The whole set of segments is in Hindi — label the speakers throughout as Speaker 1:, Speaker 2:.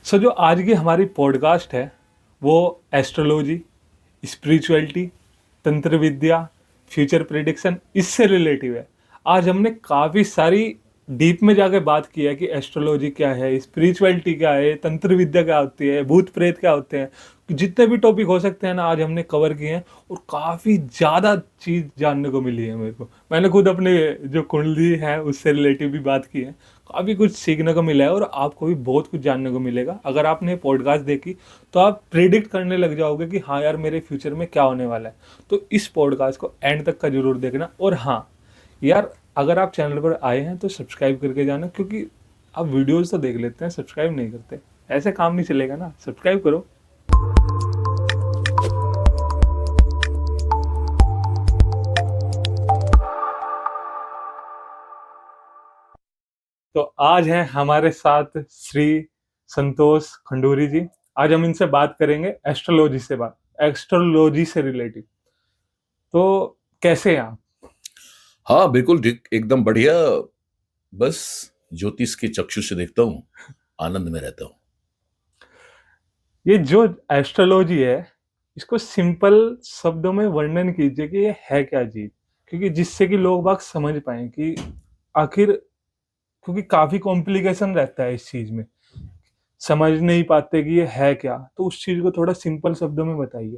Speaker 1: सो जो आज की हमारी पॉडकास्ट है वो एस्ट्रोलॉजी, स्पिरिचुअलिटी, तंत्र विद्या, फ्यूचर प्रिडिक्शन इससे रिलेटिव है। आज हमने काफ़ी सारी डीप में जाके बात की है कि एस्ट्रोलॉजी क्या है, स्पिरिचुअलिटी क्या है, तंत्र विद्या क्या होती है, भूत प्रेत क्या होते हैं। जितने भी टॉपिक हो सकते हैं ना आज हमने कवर किए हैं और काफ़ी ज़्यादा चीज़ जानने को मिली है मेरे को। मैंने खुद अपने जो कुंडली है उससे रिलेटिव भी बात की है। काफ़ी कुछ सीखने को मिला है और आपको भी बहुत कुछ जानने को मिलेगा। अगर आपने पॉडकास्ट देखी तो आप प्रिडिक्ट करने लग जाओगे कि हाँ यार मेरे फ्यूचर में क्या होने वाला है। तो इस पॉडकास्ट को एंड तक का जरूर देखना। और हाँ यार, अगर आप चैनल पर आए हैं तो सब्सक्राइब करके जाना, क्योंकि आप वीडियोस तो देख लेते हैं, सब्सक्राइब नहीं करते। ऐसे काम नहीं चलेगा ना, सब्सक्राइब करो। तो आज हैं हमारे साथ श्री संतोष खंडूरी जी। आज हम इनसे बात करेंगे एस्ट्रोलॉजी से रिलेटेड। तो कैसे हैं आप?
Speaker 2: हाँ, बिल्कुल ठीक, एकदम बढ़िया। बस ज्योतिष के चक्षु से देखता हूँ, आनंद में रहता हूँ।
Speaker 1: ये जो एस्ट्रोलॉजी है, इसको सिंपल शब्दों में वर्णन कीजिए कि ये है क्या चीज, क्योंकि जिससे कि लोग बाग समझ पाए कि आखिर, क्योंकि काफी कॉम्प्लिकेशन रहता है इस चीज में, समझ नहीं पाते कि ये है क्या। तो उस चीज को थोड़ा सिंपल शब्दों में बताइए।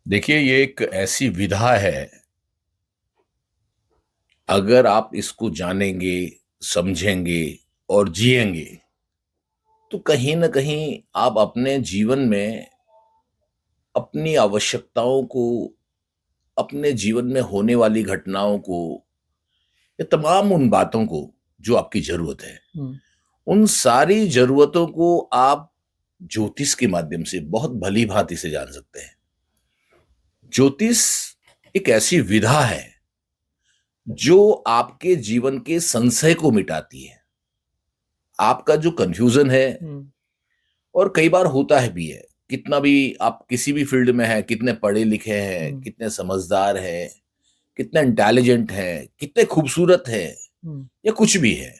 Speaker 2: देखिए, ये एक ऐसी विधा है, अगर आप इसको जानेंगे, समझेंगे और जिएंगे, तो कहीं न कहीं आप अपने जीवन में अपनी आवश्यकताओं को, अपने जीवन में होने वाली घटनाओं को, या तमाम उन बातों को जो आपकी ज़रूरत है,
Speaker 1: हम्म।
Speaker 2: उन सारी ज़रूरतों को आप ज्योतिष के माध्यम से बहुत भली-भांति से जान सकते हैं। ज्योतिष एक ऐसी विधा है जो आपके जीवन के संशय को मिटाती है। आपका जो कन्फ्यूजन है,
Speaker 1: हम्म।
Speaker 2: और कई बार होता है भी है, कितना भी आप किसी भी फील्ड में हैं, कितने पढ़े लिखे हैं,
Speaker 1: हम्म।
Speaker 2: कितने समझदार हैं, कितने इंटेलिजेंट हैं, कितने खूबसूरत हैं,
Speaker 1: हम्म।
Speaker 2: या कुछ भी है,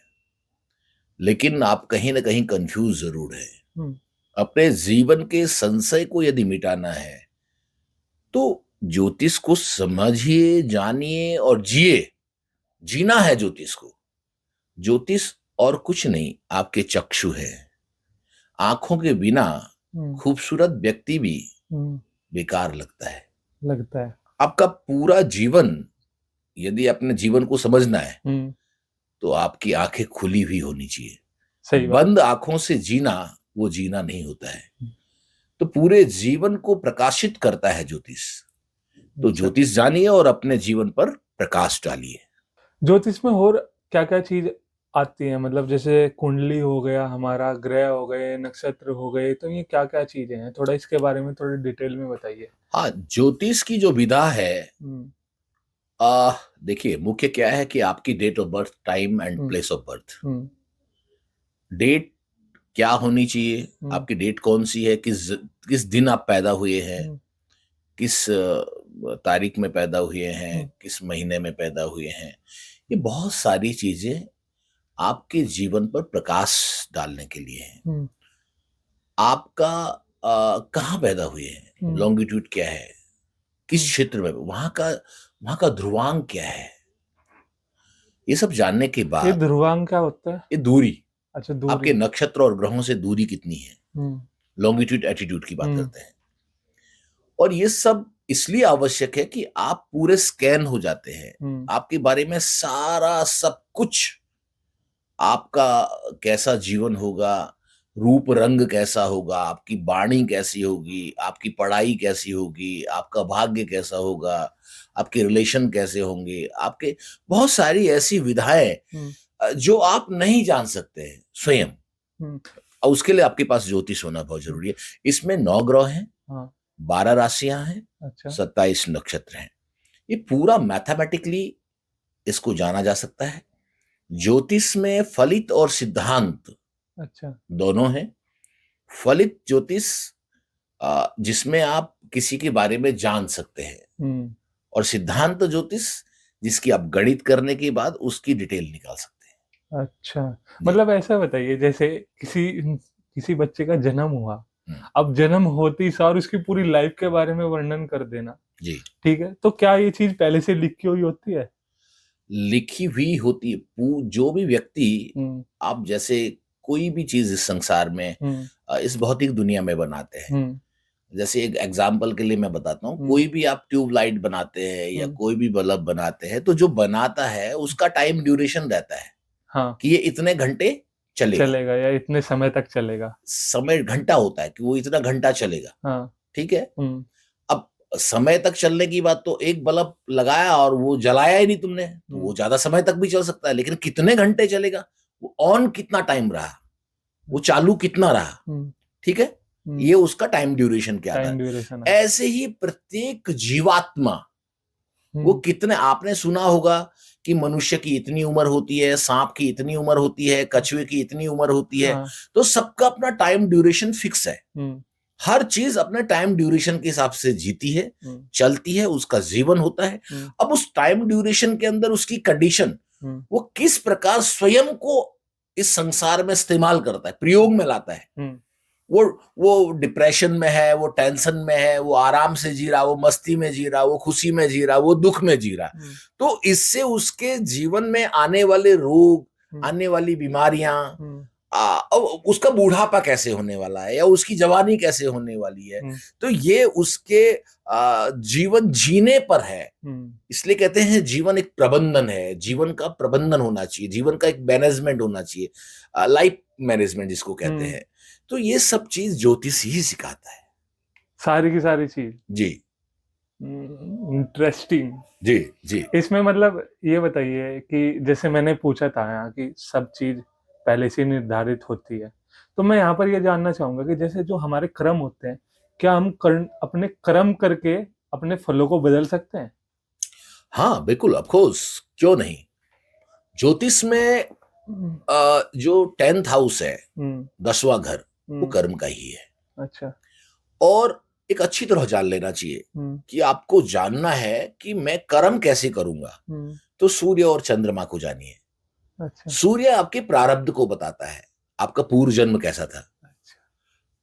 Speaker 2: लेकिन आप कहीं ना कहीं कंफ्यूज जरूर है।
Speaker 1: हम्म।
Speaker 2: अपने जीवन के संशय को यदि मिटाना है, तो ज्योतिष को समझिए, जानिए और जिए। जीना है ज्योतिष को। ज्योतिष और कुछ नहीं, आपके चक्षु है। आंखों के बिना
Speaker 1: हम्म।
Speaker 2: खूबसूरत व्यक्ति भी
Speaker 1: हम्म।
Speaker 2: बेकार लगता है।
Speaker 1: लगता है।
Speaker 2: आपका पूरा जीवन, यदि अपने जीवन को समझना है,
Speaker 1: हम्म।
Speaker 2: तो आपकी आंखें खुली हुई होनी चाहिए।
Speaker 1: सही बात।
Speaker 2: बंद आंखों से जीना, वो जीना नहीं होता है। तो पूरे जीवन को प्रकाशित करता है ज्योतिष। तो
Speaker 1: अच्छा।
Speaker 2: ज्योतिष जानिए और अपने जीवन पर प्रकाश डालिए।
Speaker 1: ज्योतिष में और क्या क्या चीज आती है, मतलब जैसे कुंडली हो गया, हमारा ग्रह हो गए, नक्षत्र हो गए, तो ये क्या क्या चीजें हैं, थोड़ा इसके बारे में थोड़ी डिटेल में बताइए।
Speaker 2: हाँ, ज्योतिष की जो विधा है,
Speaker 1: हम्म।
Speaker 2: आ देखिए, मुख्य क्या है कि आपकी date of birth, time and
Speaker 1: hmm.
Speaker 2: Place of birth.
Speaker 1: Hmm.
Speaker 2: Date क्या होनी चाहिए,
Speaker 1: हम्म।
Speaker 2: आपकी डेट कौन सी है, किस किस दिन आप पैदा हुए हैं,
Speaker 1: हम्म।
Speaker 2: किस तारीख में पैदा हुए हैं,
Speaker 1: हम्म।
Speaker 2: किस महीने में पैदा हुए हैं। ये बहुत सारी चीजें आपके जीवन पर प्रकाश डालने के लिए हैं।
Speaker 1: हम्म।
Speaker 2: आपका कहाँ पैदा हुए हैं,
Speaker 1: हम्म।
Speaker 2: लॉन्गिट्यूड क्या है, किस
Speaker 1: हम्म।
Speaker 2: क्षेत्र में, वहां का ध्रुवांक क्या है, ये सब जानने के
Speaker 1: ये
Speaker 2: बाद,
Speaker 1: ध्रुवांक क्या होता है?
Speaker 2: ये दूरी,
Speaker 1: अच्छा, दूरी।
Speaker 2: आपके नक्षत्र और ग्रहों से दूरी कितनी है,
Speaker 1: हम्म।
Speaker 2: लॉन्गिट्यूड एटीट्यूड की बात
Speaker 1: हम्म।
Speaker 2: करते हैं। और ये सब इसलिए आवश्यक है कि आप पूरे स्कैन हो जाते हैं।
Speaker 1: हम्म।
Speaker 2: आपके बारे में सारा सब कुछ, आपका कैसा जीवन होगा, रूप रंग कैसा होगा, आपकी वाणी कैसी होगी, आपकी पढ़ाई कैसी होगी, आपका भाग्य कैसा होगा, आपके रिलेशन कैसे होंगे, आपके बहुत सारी ऐसी विधाएं
Speaker 1: हम्म।
Speaker 2: जो आप नहीं जान सकते हैं स्वयं।
Speaker 1: हम्म।
Speaker 2: और उसके लिए आपके पास ज्योतिष होना बहुत
Speaker 1: हम्म।
Speaker 2: जरूरी है। इसमें 9 ग्रह हैं,
Speaker 1: हाँ।
Speaker 2: 12 राशियां हैं,
Speaker 1: अच्छा।
Speaker 2: 27 नक्षत्र हैं। ये पूरा मैथमेटिकली इसको जाना जा सकता है। ज्योतिष में फलित और सिद्धांत
Speaker 1: अच्छा।
Speaker 2: दोनों हैं। फलित ज्योतिष, जिसमें आप किसी के बारे में जान सकते हैं,
Speaker 1: हम्म।
Speaker 2: और सिद्धांत ज्योतिष, जिसकी आप गणित करने के बाद उसकी डिटेल निकाल सकते
Speaker 1: अच्छा,
Speaker 2: हैं जी।
Speaker 1: मतलब ऐसा बताइए, जैसे किसी किसी बच्चे का जन्म हुआ,
Speaker 2: हम्म,
Speaker 1: अब जन्म होते ही सार उसकी पूरी लाइफ के बारे में वर्णन कर देना,
Speaker 2: जी।
Speaker 1: ठीक है? तो क्या ये चीज़ पहले से लिखी हुई होती है?
Speaker 2: लिखी हुई होती है जो भी व्यक्ति,
Speaker 1: हुँ,
Speaker 2: आप जैसे कोई भी चीज इस संसार में,
Speaker 1: हुँ,
Speaker 2: इस भौतिक दुनिया में बनाते हैं।
Speaker 1: हुँ,
Speaker 2: जैसे एक एग्जाम्पल के लिए मैं बताता हूँ,
Speaker 1: हुँ,
Speaker 2: कोई भी आप ट्यूबलाइट बनाते हैं या
Speaker 1: हुँ,
Speaker 2: कोई भी बल्ब बनाते हैं, तो जो बनाता है उसका टाइम ड्यूरेशन रहता है
Speaker 1: हाँ,
Speaker 2: कि ये इतने घंटे चलेगा।
Speaker 1: चलेगा या इतने समय तक चलेगा।
Speaker 2: समय घंटा होता है कि वो इतना घंटा चलेगा।
Speaker 1: हाँ,
Speaker 2: ठीक है।
Speaker 1: हुँ,
Speaker 2: अब समय तक चलने की बात, तो एक बल्ब लगाया और वो जलाया ही नहीं तुमने, तो
Speaker 1: हुँ,
Speaker 2: वो ज्यादा समय तक भी चल सकता है, लेकिन कितने घंटे चलेगा, वो ऑन कितना टाइम रहा, वो
Speaker 1: अच्छा,
Speaker 2: चालू कितना रहा।
Speaker 1: हुँ,
Speaker 2: ठीक है।
Speaker 1: हुँ,
Speaker 2: ये उसका टाइम ड्यूरेशन के आधार।
Speaker 1: टाइम ड्यूरेशन है।
Speaker 2: ऐसे ही प्रत्येक जीवात्मा, वो
Speaker 1: हुँ,
Speaker 2: कितने, आपने सुना होगा कि मनुष्य की इतनी उम्र होती है, सांप की इतनी उम्र होती है, कछुए की इतनी उम्र होती है।
Speaker 1: हाँ,
Speaker 2: तो सबका अपना टाइम ड्यूरेशन फिक्स है।
Speaker 1: हुँ,
Speaker 2: हर चीज अपने टाइम ड्यूरेशन के हिसाब से जीती है,
Speaker 1: हुँ,
Speaker 2: चलती है, उसका जीवन होता है।
Speaker 1: हुँ,
Speaker 2: अब उस टाइम ड्यूरेशन के अंदर उसकी कंडीशन,
Speaker 1: हुँ,
Speaker 2: वो किस प्रकार स्वयं को इस संसार में इस्तेमाल करता है, प्रयोग में लाता है।
Speaker 1: हुँ,
Speaker 2: वो वो डिप्रेशन में है, वो टेंशन में है, वो आराम से जी रहा, वो मस्ती में जी रहा, वो खुशी में जी रहा, वो दुख में जी रहा।
Speaker 1: हुँ,
Speaker 2: तो इससे उसके जीवन में आने वाले रोग,
Speaker 1: हुँ,
Speaker 2: आने वाली बीमारियां,
Speaker 1: हुँ,
Speaker 2: अब उसका बूढ़ापा कैसे होने वाला है या उसकी जवानी कैसे होने वाली है,
Speaker 1: हुँ,
Speaker 2: तो ये उसके जीवन जीने पर है।
Speaker 1: हुँ,
Speaker 2: इसलिए कहते हैं जीवन एक प्रबंधन है, जीवन का प्रबंधन होना चाहिए, जीवन का एक मैनेजमेंट होना चाहिए, लाइफ मैनेजमेंट जिसको कहते
Speaker 1: हुँ,
Speaker 2: हैं। तो ये सब चीज ज्योतिष ही सिखाता है।
Speaker 1: सारी की सारी चीज़।
Speaker 2: जी।
Speaker 1: इंटरेस्टिंग।
Speaker 2: जी। जी।
Speaker 1: इसमें मतलब ये बताइए कि जैसे मैंने पूछा था यहाँ कि सब चीज़ पहले से निर्धारित होती है। तो मैं यहाँ पर ये जानना चाहूँगा कि जैसे जो हमारे कर्म होते हैं, क्या हम कर्म अपने कर्म करके अपने फलों को बदल सकते हैं?
Speaker 2: हाँ, बिल्कुल, ऑफ कोर्स, क्यों नहीं। ज्योतिष में
Speaker 1: हुँ,
Speaker 2: जो 10th हाउस है,
Speaker 1: हुँ,
Speaker 2: 10वां घर, वो
Speaker 1: हुँ,
Speaker 2: कर्म का ही है।
Speaker 1: अच्छा,
Speaker 2: और एक अच्छी तरह जान लेना चाहिए
Speaker 1: हुँ,
Speaker 2: कि आपको जानना है कि मैं कर्म कैसे करूंगा।
Speaker 1: हुँ,
Speaker 2: तो सूर्य और चंद्रमा को जानिए।
Speaker 1: अच्छा,
Speaker 2: सूर्य आपके प्रारब्ध को बताता है, आपका पूर्व जन्म कैसा था।
Speaker 1: अच्छा,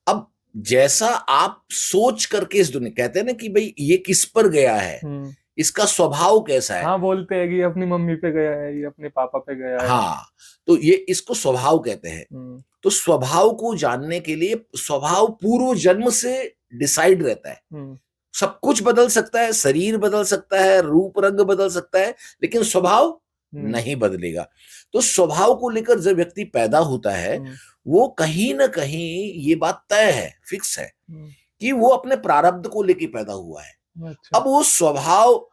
Speaker 2: अब जैसा आप सोच करके इस दुनिया, कहते हैं ना कि भाई ये किस पर गया है,
Speaker 1: हुँ,
Speaker 2: इसका स्वभाव कैसा है।
Speaker 1: हाँ, बोलते हैं कि ये अपनी मम्मी पे गया है, ये अपने पापा पे गया है।
Speaker 2: हाँ, तो ये इसको स्वभाव कहते हैं।
Speaker 1: हुँ,
Speaker 2: तो स्वभाव को जानने के लिए, स्वभाव पूर्व जन्म से डिसाइड रहता है।
Speaker 1: हुँ,
Speaker 2: सब कुछ बदल सकता है, शरीर बदल सकता है, रूप रंग बदल सकता है, लेकिन स्वभाव
Speaker 1: हुँ,
Speaker 2: नहीं बदलेगा। तो स्वभाव को लेकर जब व्यक्ति पैदा होता है,
Speaker 1: हुँ,
Speaker 2: वो कहीं न कहीं, ये बात तय है, फिक्स है
Speaker 1: हुँ,
Speaker 2: कि वो अपने प्रारब्ध को लेके पैदा हुआ है।
Speaker 1: अच्छा,
Speaker 2: अब वो स्वभाव,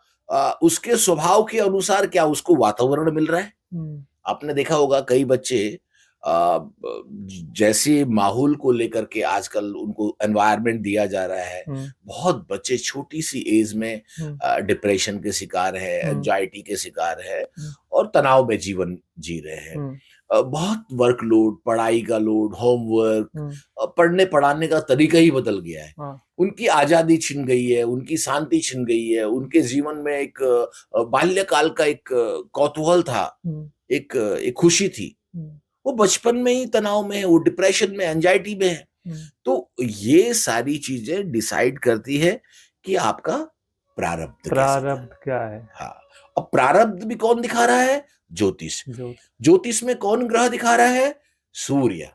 Speaker 2: उसके स्वभाव के अनुसार क्या उसको वातावरण मिल रहा है।
Speaker 1: हुँ,
Speaker 2: आपने देखा होगा कई बच्चे, जैसे माहौल को लेकर के आजकल उनको एनवायरनमेंट दिया जा रहा है,
Speaker 1: हुँ,
Speaker 2: बहुत बच्चे छोटी सी एज में
Speaker 1: हुँ,
Speaker 2: डिप्रेशन के शिकार है,
Speaker 1: हुँ,
Speaker 2: एंजाइटी के शिकार है
Speaker 1: हुँ,
Speaker 2: और तनाव में जीवन जी रहे हैं।
Speaker 1: हुँ,
Speaker 2: बहुत वर्कलोड, पढ़ाई का लोड, होमवर्क,
Speaker 1: हुँ,
Speaker 2: पढ़ने पढ़ाने का तरीका ही बदल गया है।
Speaker 1: हाँ,
Speaker 2: उनकी आजादी छिन गई है, उनकी शांति छिन गई है, उनके जीवन में एक बाल्यकाल का एक कौतूहल था,
Speaker 1: हुँ,
Speaker 2: एक खुशी थी,
Speaker 1: हुँ,
Speaker 2: वो बचपन में ही तनाव में है, वो डिप्रेशन में, एंजाइटी में है।
Speaker 1: हुँ,
Speaker 2: तो ये सारी चीजें डिसाइड करती है कि आपका प्रारब्ध कैसा था।
Speaker 1: प्रारब्ध क्या है?
Speaker 2: हाँ। अब प्रारब्ध भी कौन दिखा रहा है? ज्योतिष।
Speaker 1: जो
Speaker 2: ज्योतिष में कौन ग्रह दिखा रहा है? सूर्य।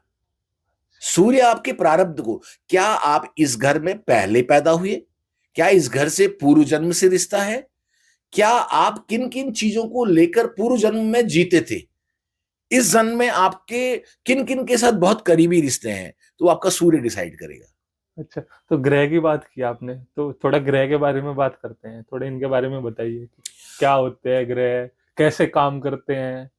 Speaker 2: सूर्य आपके प्रारब्ध को, क्या आप इस घर में पहले पैदा हुए? क्या इस घर से पूर्व जन्म से रिश्ता है? क्या आप किन किन चीजों को लेकर पूर्व जन्म में जीते थे? इस जन्म में आपके किन किन के साथ बहुत करीबी रिश्ते हैं, तो आपका सूर्य डिसाइड करेगा।
Speaker 1: अच्छा, तो ग्रह की बात की आपने, तो थोड़ा ग्रह के बारे में बात करते हैं। थोड़े इनके बारे में बताइए कि क्या होते हैं ग्रह? कैसे काम करते हैं?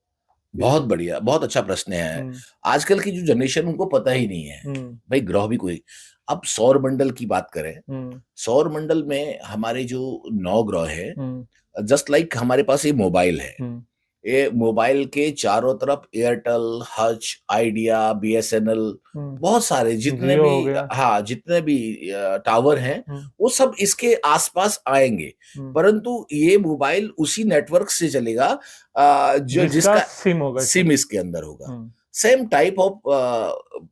Speaker 2: बहुत बढ़िया, बहुत अच्छा प्रश्न है।
Speaker 1: हुँ,
Speaker 2: आजकल की जो जनरेशन, उनको पता ही नहीं है
Speaker 1: हुँ,
Speaker 2: भाई ग्रह भी कोई। अब सौर मंडल की बात करें,
Speaker 1: हुँ,
Speaker 2: सौर मंडल में हमारे जो 9 ग्रह हैं,
Speaker 1: हुँ,
Speaker 2: जस्ट लाइक हमारे पास ये मोबाइल है।
Speaker 1: हुँ,
Speaker 2: ये मोबाइल के चारों तरफ एयरटेल, हच, आइडिया, बीएसएनएल,
Speaker 1: हुँ,
Speaker 2: बहुत सारे जितने
Speaker 1: जियो
Speaker 2: भी,
Speaker 1: हो गया।
Speaker 2: हाँ, जितने भी टावर हैं,
Speaker 1: हुँ,
Speaker 2: वो सब इसके आसपास आएँगे।
Speaker 1: हुँ,
Speaker 2: परंतु ये मोबाइल उसी नेटवर्क से चलेगा जो
Speaker 1: जिसका
Speaker 2: जिसका
Speaker 1: सिम होगा
Speaker 2: सिम
Speaker 1: शायद।
Speaker 2: इसके अंदर होगा।
Speaker 1: हुँ,
Speaker 2: सेम टाइप ऑफ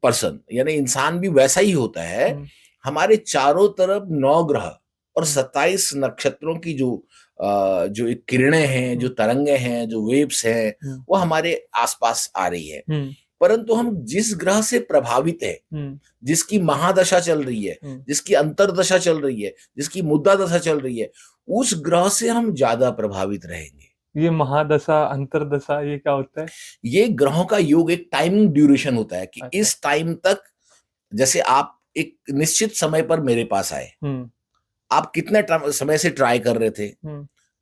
Speaker 2: पर्सन, यानी इंसान भी वैसा ही होता है। हमारे चारों तरफ 9 ग्रह और 27 नक्षत्रों की जो एक किरणें हैं, जो तरंगे हैं, जो वेव्स हैं, वो हमारे आसपास आ रही है। परंतु हम जिस ग्रह से प्रभावित है, जिसकी महादशा चल रही है, जिसकी अंतरदशा चल रही है, जिसकी मुद्दा दशा चल रही है, उस ग्रह से हम ज्यादा प्रभावित रहेंगे।
Speaker 1: ये महादशा, अंतरदशा, ये क्या होता है?
Speaker 2: ये ग्रहों का योग एक टाइमिंग ड्यूरेशन होता है कि
Speaker 1: अच्छा।
Speaker 2: इस टाइम तक, जैसे आप एक निश्चित समय पर मेरे पास आए, आप कितने समय से ट्राई कर रहे थे,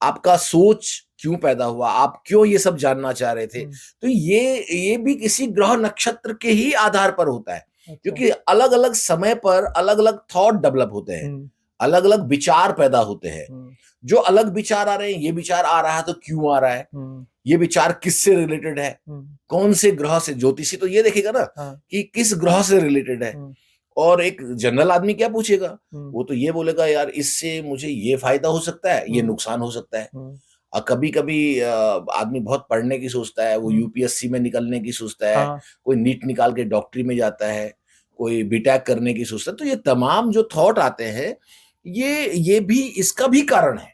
Speaker 2: आपका सोच क्यों पैदा हुआ, आप क्यों ये सब जानना चाह रहे थे, तो ये भी किसी ग्रह नक्षत्र के ही आधार पर होता है। क्योंकि अलग अलग समय पर अलग अलग थॉट डेवलप होते हैं, अलग अलग विचार पैदा होते हैं। जो अलग विचार आ रहे हैं, ये विचार आ रहा है तो क्यों आ रहा है, ये विचार किससे रिलेटेड है, कौन से ग्रह से। ज्योतिषी तो ये देखेगा ना कि किस ग्रह से रिलेटेड है, और एक जनरल आदमी क्या पूछेगा, वो तो ये बोलेगा यार इससे मुझे ये फायदा हो सकता है, ये नुकसान हो सकता है। और कभी कभी आदमी बहुत पढ़ने की सोचता है, वो यूपीएससी में निकलने की सोचता है, कोई नीट निकाल के डॉक्टरी में जाता है, कोई बीटेक करने की सोचता है। तो ये तमाम जो थॉट आते हैं, ये भी इसका भी कारण है।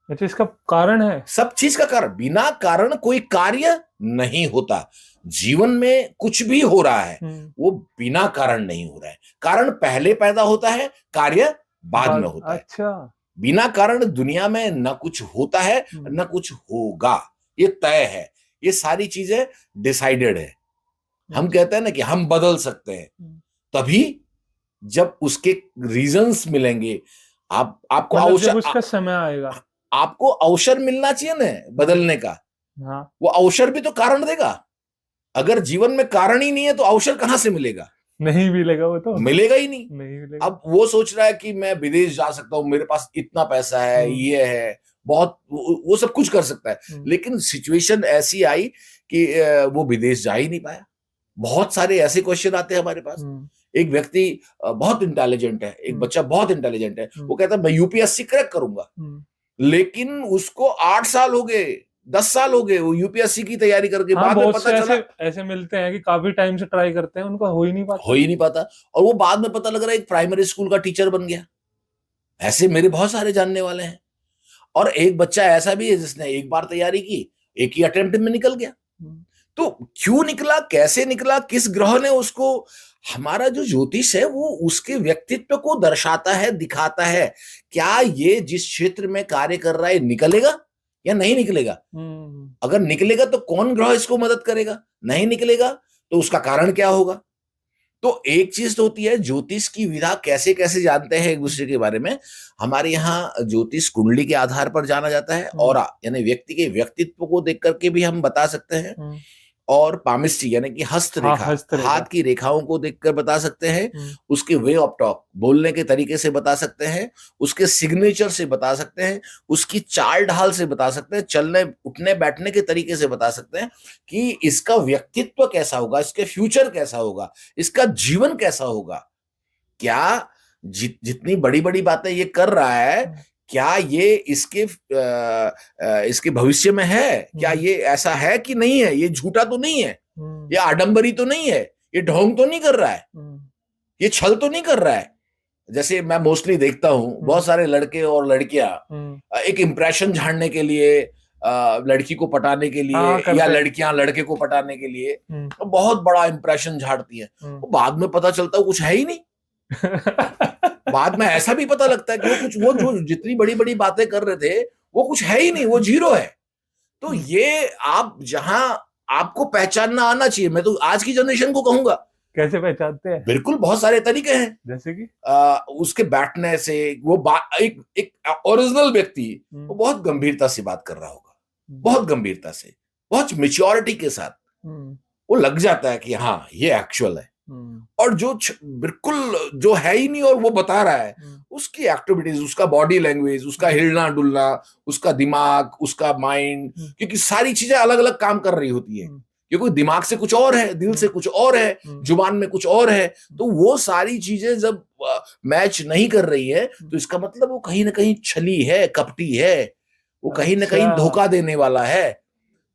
Speaker 1: अच्छा, इसका कारण है?
Speaker 2: सब चीज का कारण। बिना कारण कोई कार्य नहीं होता। जीवन में कुछ भी हो रहा है वो बिना कारण नहीं हो रहा है। कारण पहले पैदा होता है, कार्य बाद में होता है।
Speaker 1: अच्छा।
Speaker 2: बिना कारण दुनिया में न कुछ होता है न कुछ होगा, ये तय है। ये सारी चीजें डिसाइडेड है। हम कहते हैं ना कि हम बदल सकते हैं, तभी जब उसके रीजंस मिलेंगे। आपको
Speaker 1: अवसर, जब उसका समय आएगा,
Speaker 2: आपको अवसर मिलना चाहिए ना बदलने का।
Speaker 1: हाँ।
Speaker 2: वो अवसर भी तो कारण देगा। अगर जीवन में कारण ही नहीं है तो अवसर कहां से मिलेगा?
Speaker 1: नहीं मिलेगा, वो तो
Speaker 2: मिलेगा ही नहीं
Speaker 1: मिलेगा।
Speaker 2: अब वो सोच रहा है कि मैं विदेश जा सकता हूं, मेरे पास इतना पैसा है, ये है, बहुत, वो सब कुछ कर सकता है। लेकिन सिचुएशन ऐसी आई कि वो विदेश जा ही नहीं पाया। बहुत सारे ऐसे क्वेश्चन आते हैं हमारे पास। एक व्यक्ति बहुत इंटेलिजेंट है, एक बच्चा बहुत इंटेलिजेंट है, वो कहता है मैं यूपीएससी क्रैक करूंगा, लेकिन उसको 8 साल हो गए, 10 साल हो गए वो यूपीएससी की तैयारी करके। बाद में पता चला,
Speaker 1: ऐसे मिलते हैं कि काफी टाइम से ट्राई करते हैं, उनका हो ही नहीं पाता।
Speaker 2: और वो बाद में पता लग रहा है एक प्राइमरी स्कूल का टीचर बन गया। ऐसे मेरे बहुत सारे जानने वाले हैं। और एक बच्चा ऐसा भी है जिसने एक बार तैयारी की, एक ही अटेम्प्ट में निकल गया। तो क्यों निकला, कैसे निकला, किस ग्रह ने उसको। हमारा जो ज्योतिष है वो उसके व्यक्तित्व को दर्शाता है, दिखाता है। क्या ये जिस क्षेत्र में कार्य कर रहा है निकलेगा या नहीं निकलेगा? अगर निकलेगा तो कौन ग्रह इसको मदद करेगा, नहीं निकलेगा तो उसका कारण क्या होगा? तो एक चीज तो होती है ज्योतिष की विधा, कैसे कैसे जानते हैं एक दूसरे के बारे में। हमारे यहाँ ज्योतिष कुंडली के आधार पर जाना जाता है, और यानी व्यक्ति के व्यक्तित्व को देख करके भी हम बता सकते हैं, और पामिस्ट्री यानी कि हस्तरेखा, हाथ की रेखाओं को देखकर बता सकते हैं, उसके वे ऑफ टॉक, बोलने के तरीके से बता सकते हैं, उसके सिग्नेचर से बता सकते हैं, उसकी चाल ढाल से बता सकते हैं, चलने उठने बैठने के तरीके से बता सकते हैं कि इसका व्यक्तित्व कैसा होगा, इसके फ्यूचर कैसा होगा, इसका जीवन कैसा होगा। क्या जितनी बड़ी बड़ी बातें ये कर रहा है, क्या ये इसके भविष्य में है? क्या ये ऐसा है कि नहीं है? ये झूठा तो नहीं है, ये आडंबरी तो नहीं है, ये ढोंग तो नहीं कर रहा है, ये छल तो नहीं कर रहा है। जैसे मैं मोस्टली देखता हूं बहुत सारे लड़के और लड़कियां एक इंप्रेशन झाड़ने के लिए, लड़की को पटाने के लिए, या लड़कियां लड़के को पटाने के लिए बहुत बड़ा इंप्रेशन झाड़ती है। बाद में पता चलता है कुछ है ही नहीं। बाद में ऐसा भी पता लगता है कि वो जो जितनी बड़ी बड़ी बातें कर रहे थे वो कुछ है ही नहीं, वो जीरो है। तो ये आप जहां आपको पहचानना आना चाहिए। मैं तो आज की जनरेशन को कहूंगा,
Speaker 1: कैसे पहचानते हैं?
Speaker 2: बिल्कुल बहुत सारे तरीके हैं,
Speaker 1: जैसे कि
Speaker 2: उसके बैठने से। वो एक ओरिजिनल व्यक्ति वो बहुत गंभीरता से बात कर रहा होगा, बहुत गंभीरता से, बहुत मेच्योरिटी के साथ वो लग जाता है कि हाँ ये एक्चुअल है। और जो बिल्कुल जो है ही नहीं और वो बता रहा है, उसकी एक्टिविटीज, उसका बॉडी लैंग्वेज, उसका हिलना डुलना, उसका दिमाग, उसका माइंड, क्योंकि सारी चीजें अलग अलग काम कर रही होती है। क्योंकि दिमाग से कुछ और है, दिल से कुछ और है, जुबान में कुछ और है। तो वो सारी चीजें जब मैच नहीं कर रही है तो इसका मतलब वो कहीं ना कहीं छली है, कपटी है, वो कहीं ना कहीं धोखा देने वाला है।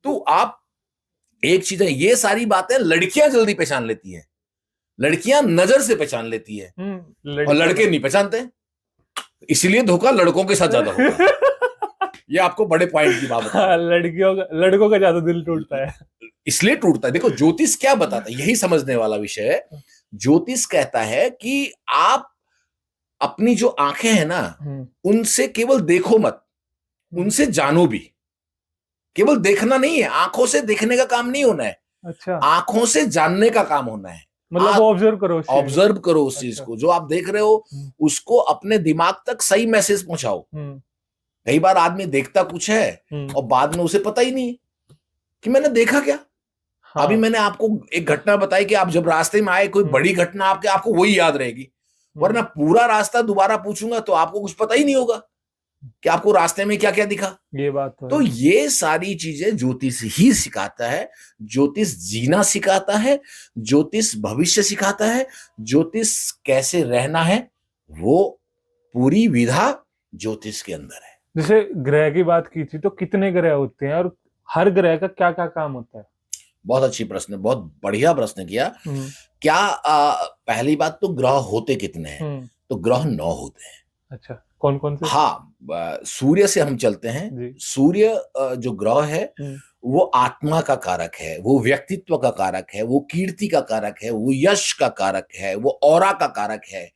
Speaker 2: तो आप एक चीज है, ये सारी बातें लड़कियां जल्दी पहचान लेती हैं, लड़कियां नजर से पहचान लेती है और लड़के नहीं पहचानते, इसलिए धोखा लड़कों के साथ ज्यादा होता है। ये आपको बड़े पॉइंट की बात बता रहा हूं।
Speaker 1: लड़कों का ज्यादा दिल टूटता है।
Speaker 2: इसलिए टूटता है। देखो ज्योतिष क्या बताता है, यही समझने वाला विषय है। ज्योतिष कहता है कि आप अपनी जो आंखें हैं ना, उनसे केवल देखो मत, उनसे जानो भी। केवल देखना नहीं है, आंखों से देखने का काम नहीं होना है,
Speaker 1: अच्छा,
Speaker 2: आंखों से जानने का काम होना है।
Speaker 1: मतलब वो ऑब्जर्व करो,
Speaker 2: ऑब्जर्व करो उस चीज को, जो आप देख रहे हो उसको अपने दिमाग तक सही मैसेज पहुंचाओ। कई बार आदमी देखता कुछ है और बाद में उसे पता ही नहीं कि मैंने देखा क्या। हाँ। अभी मैंने आपको एक घटना बताई कि आप जब रास्ते में आए, कोई बड़ी घटना आपको वही याद रहेगी, वरना पूरा रास्ता दोबारा पूछूंगा तो आपको कुछ पता ही नहीं होगा कि आपको रास्ते में क्या क्या दिखा।
Speaker 1: ये बात
Speaker 2: तो ये सारी चीजें ज्योतिष ही सिखाता है। ज्योतिष जीना सिखाता है, ज्योतिष भविष्य सिखाता है, ज्योतिष कैसे रहना है, वो पूरी विधा ज्योतिष के अंदर है।
Speaker 1: जैसे ग्रह की बात की थी, तो कितने ग्रह होते हैं और हर ग्रह का क्या क्या काम होता है?
Speaker 2: बहुत अच्छी प्रश्न, बहुत बढ़िया प्रश्न किया। क्या पहली बात तो ग्रह होते कितने हैं? तो ग्रह 9 होते हैं।
Speaker 1: अच्छा, कौन कौन से?
Speaker 2: हाँ, सूर्य से हम चलते हैं। सूर्य जो ग्रह है वो आत्मा का कारक है, वो व्यक्तित्व का कारक है, वो कीर्ति का कारक है, वो यश का कारक है, वो ऑरा का कारक है।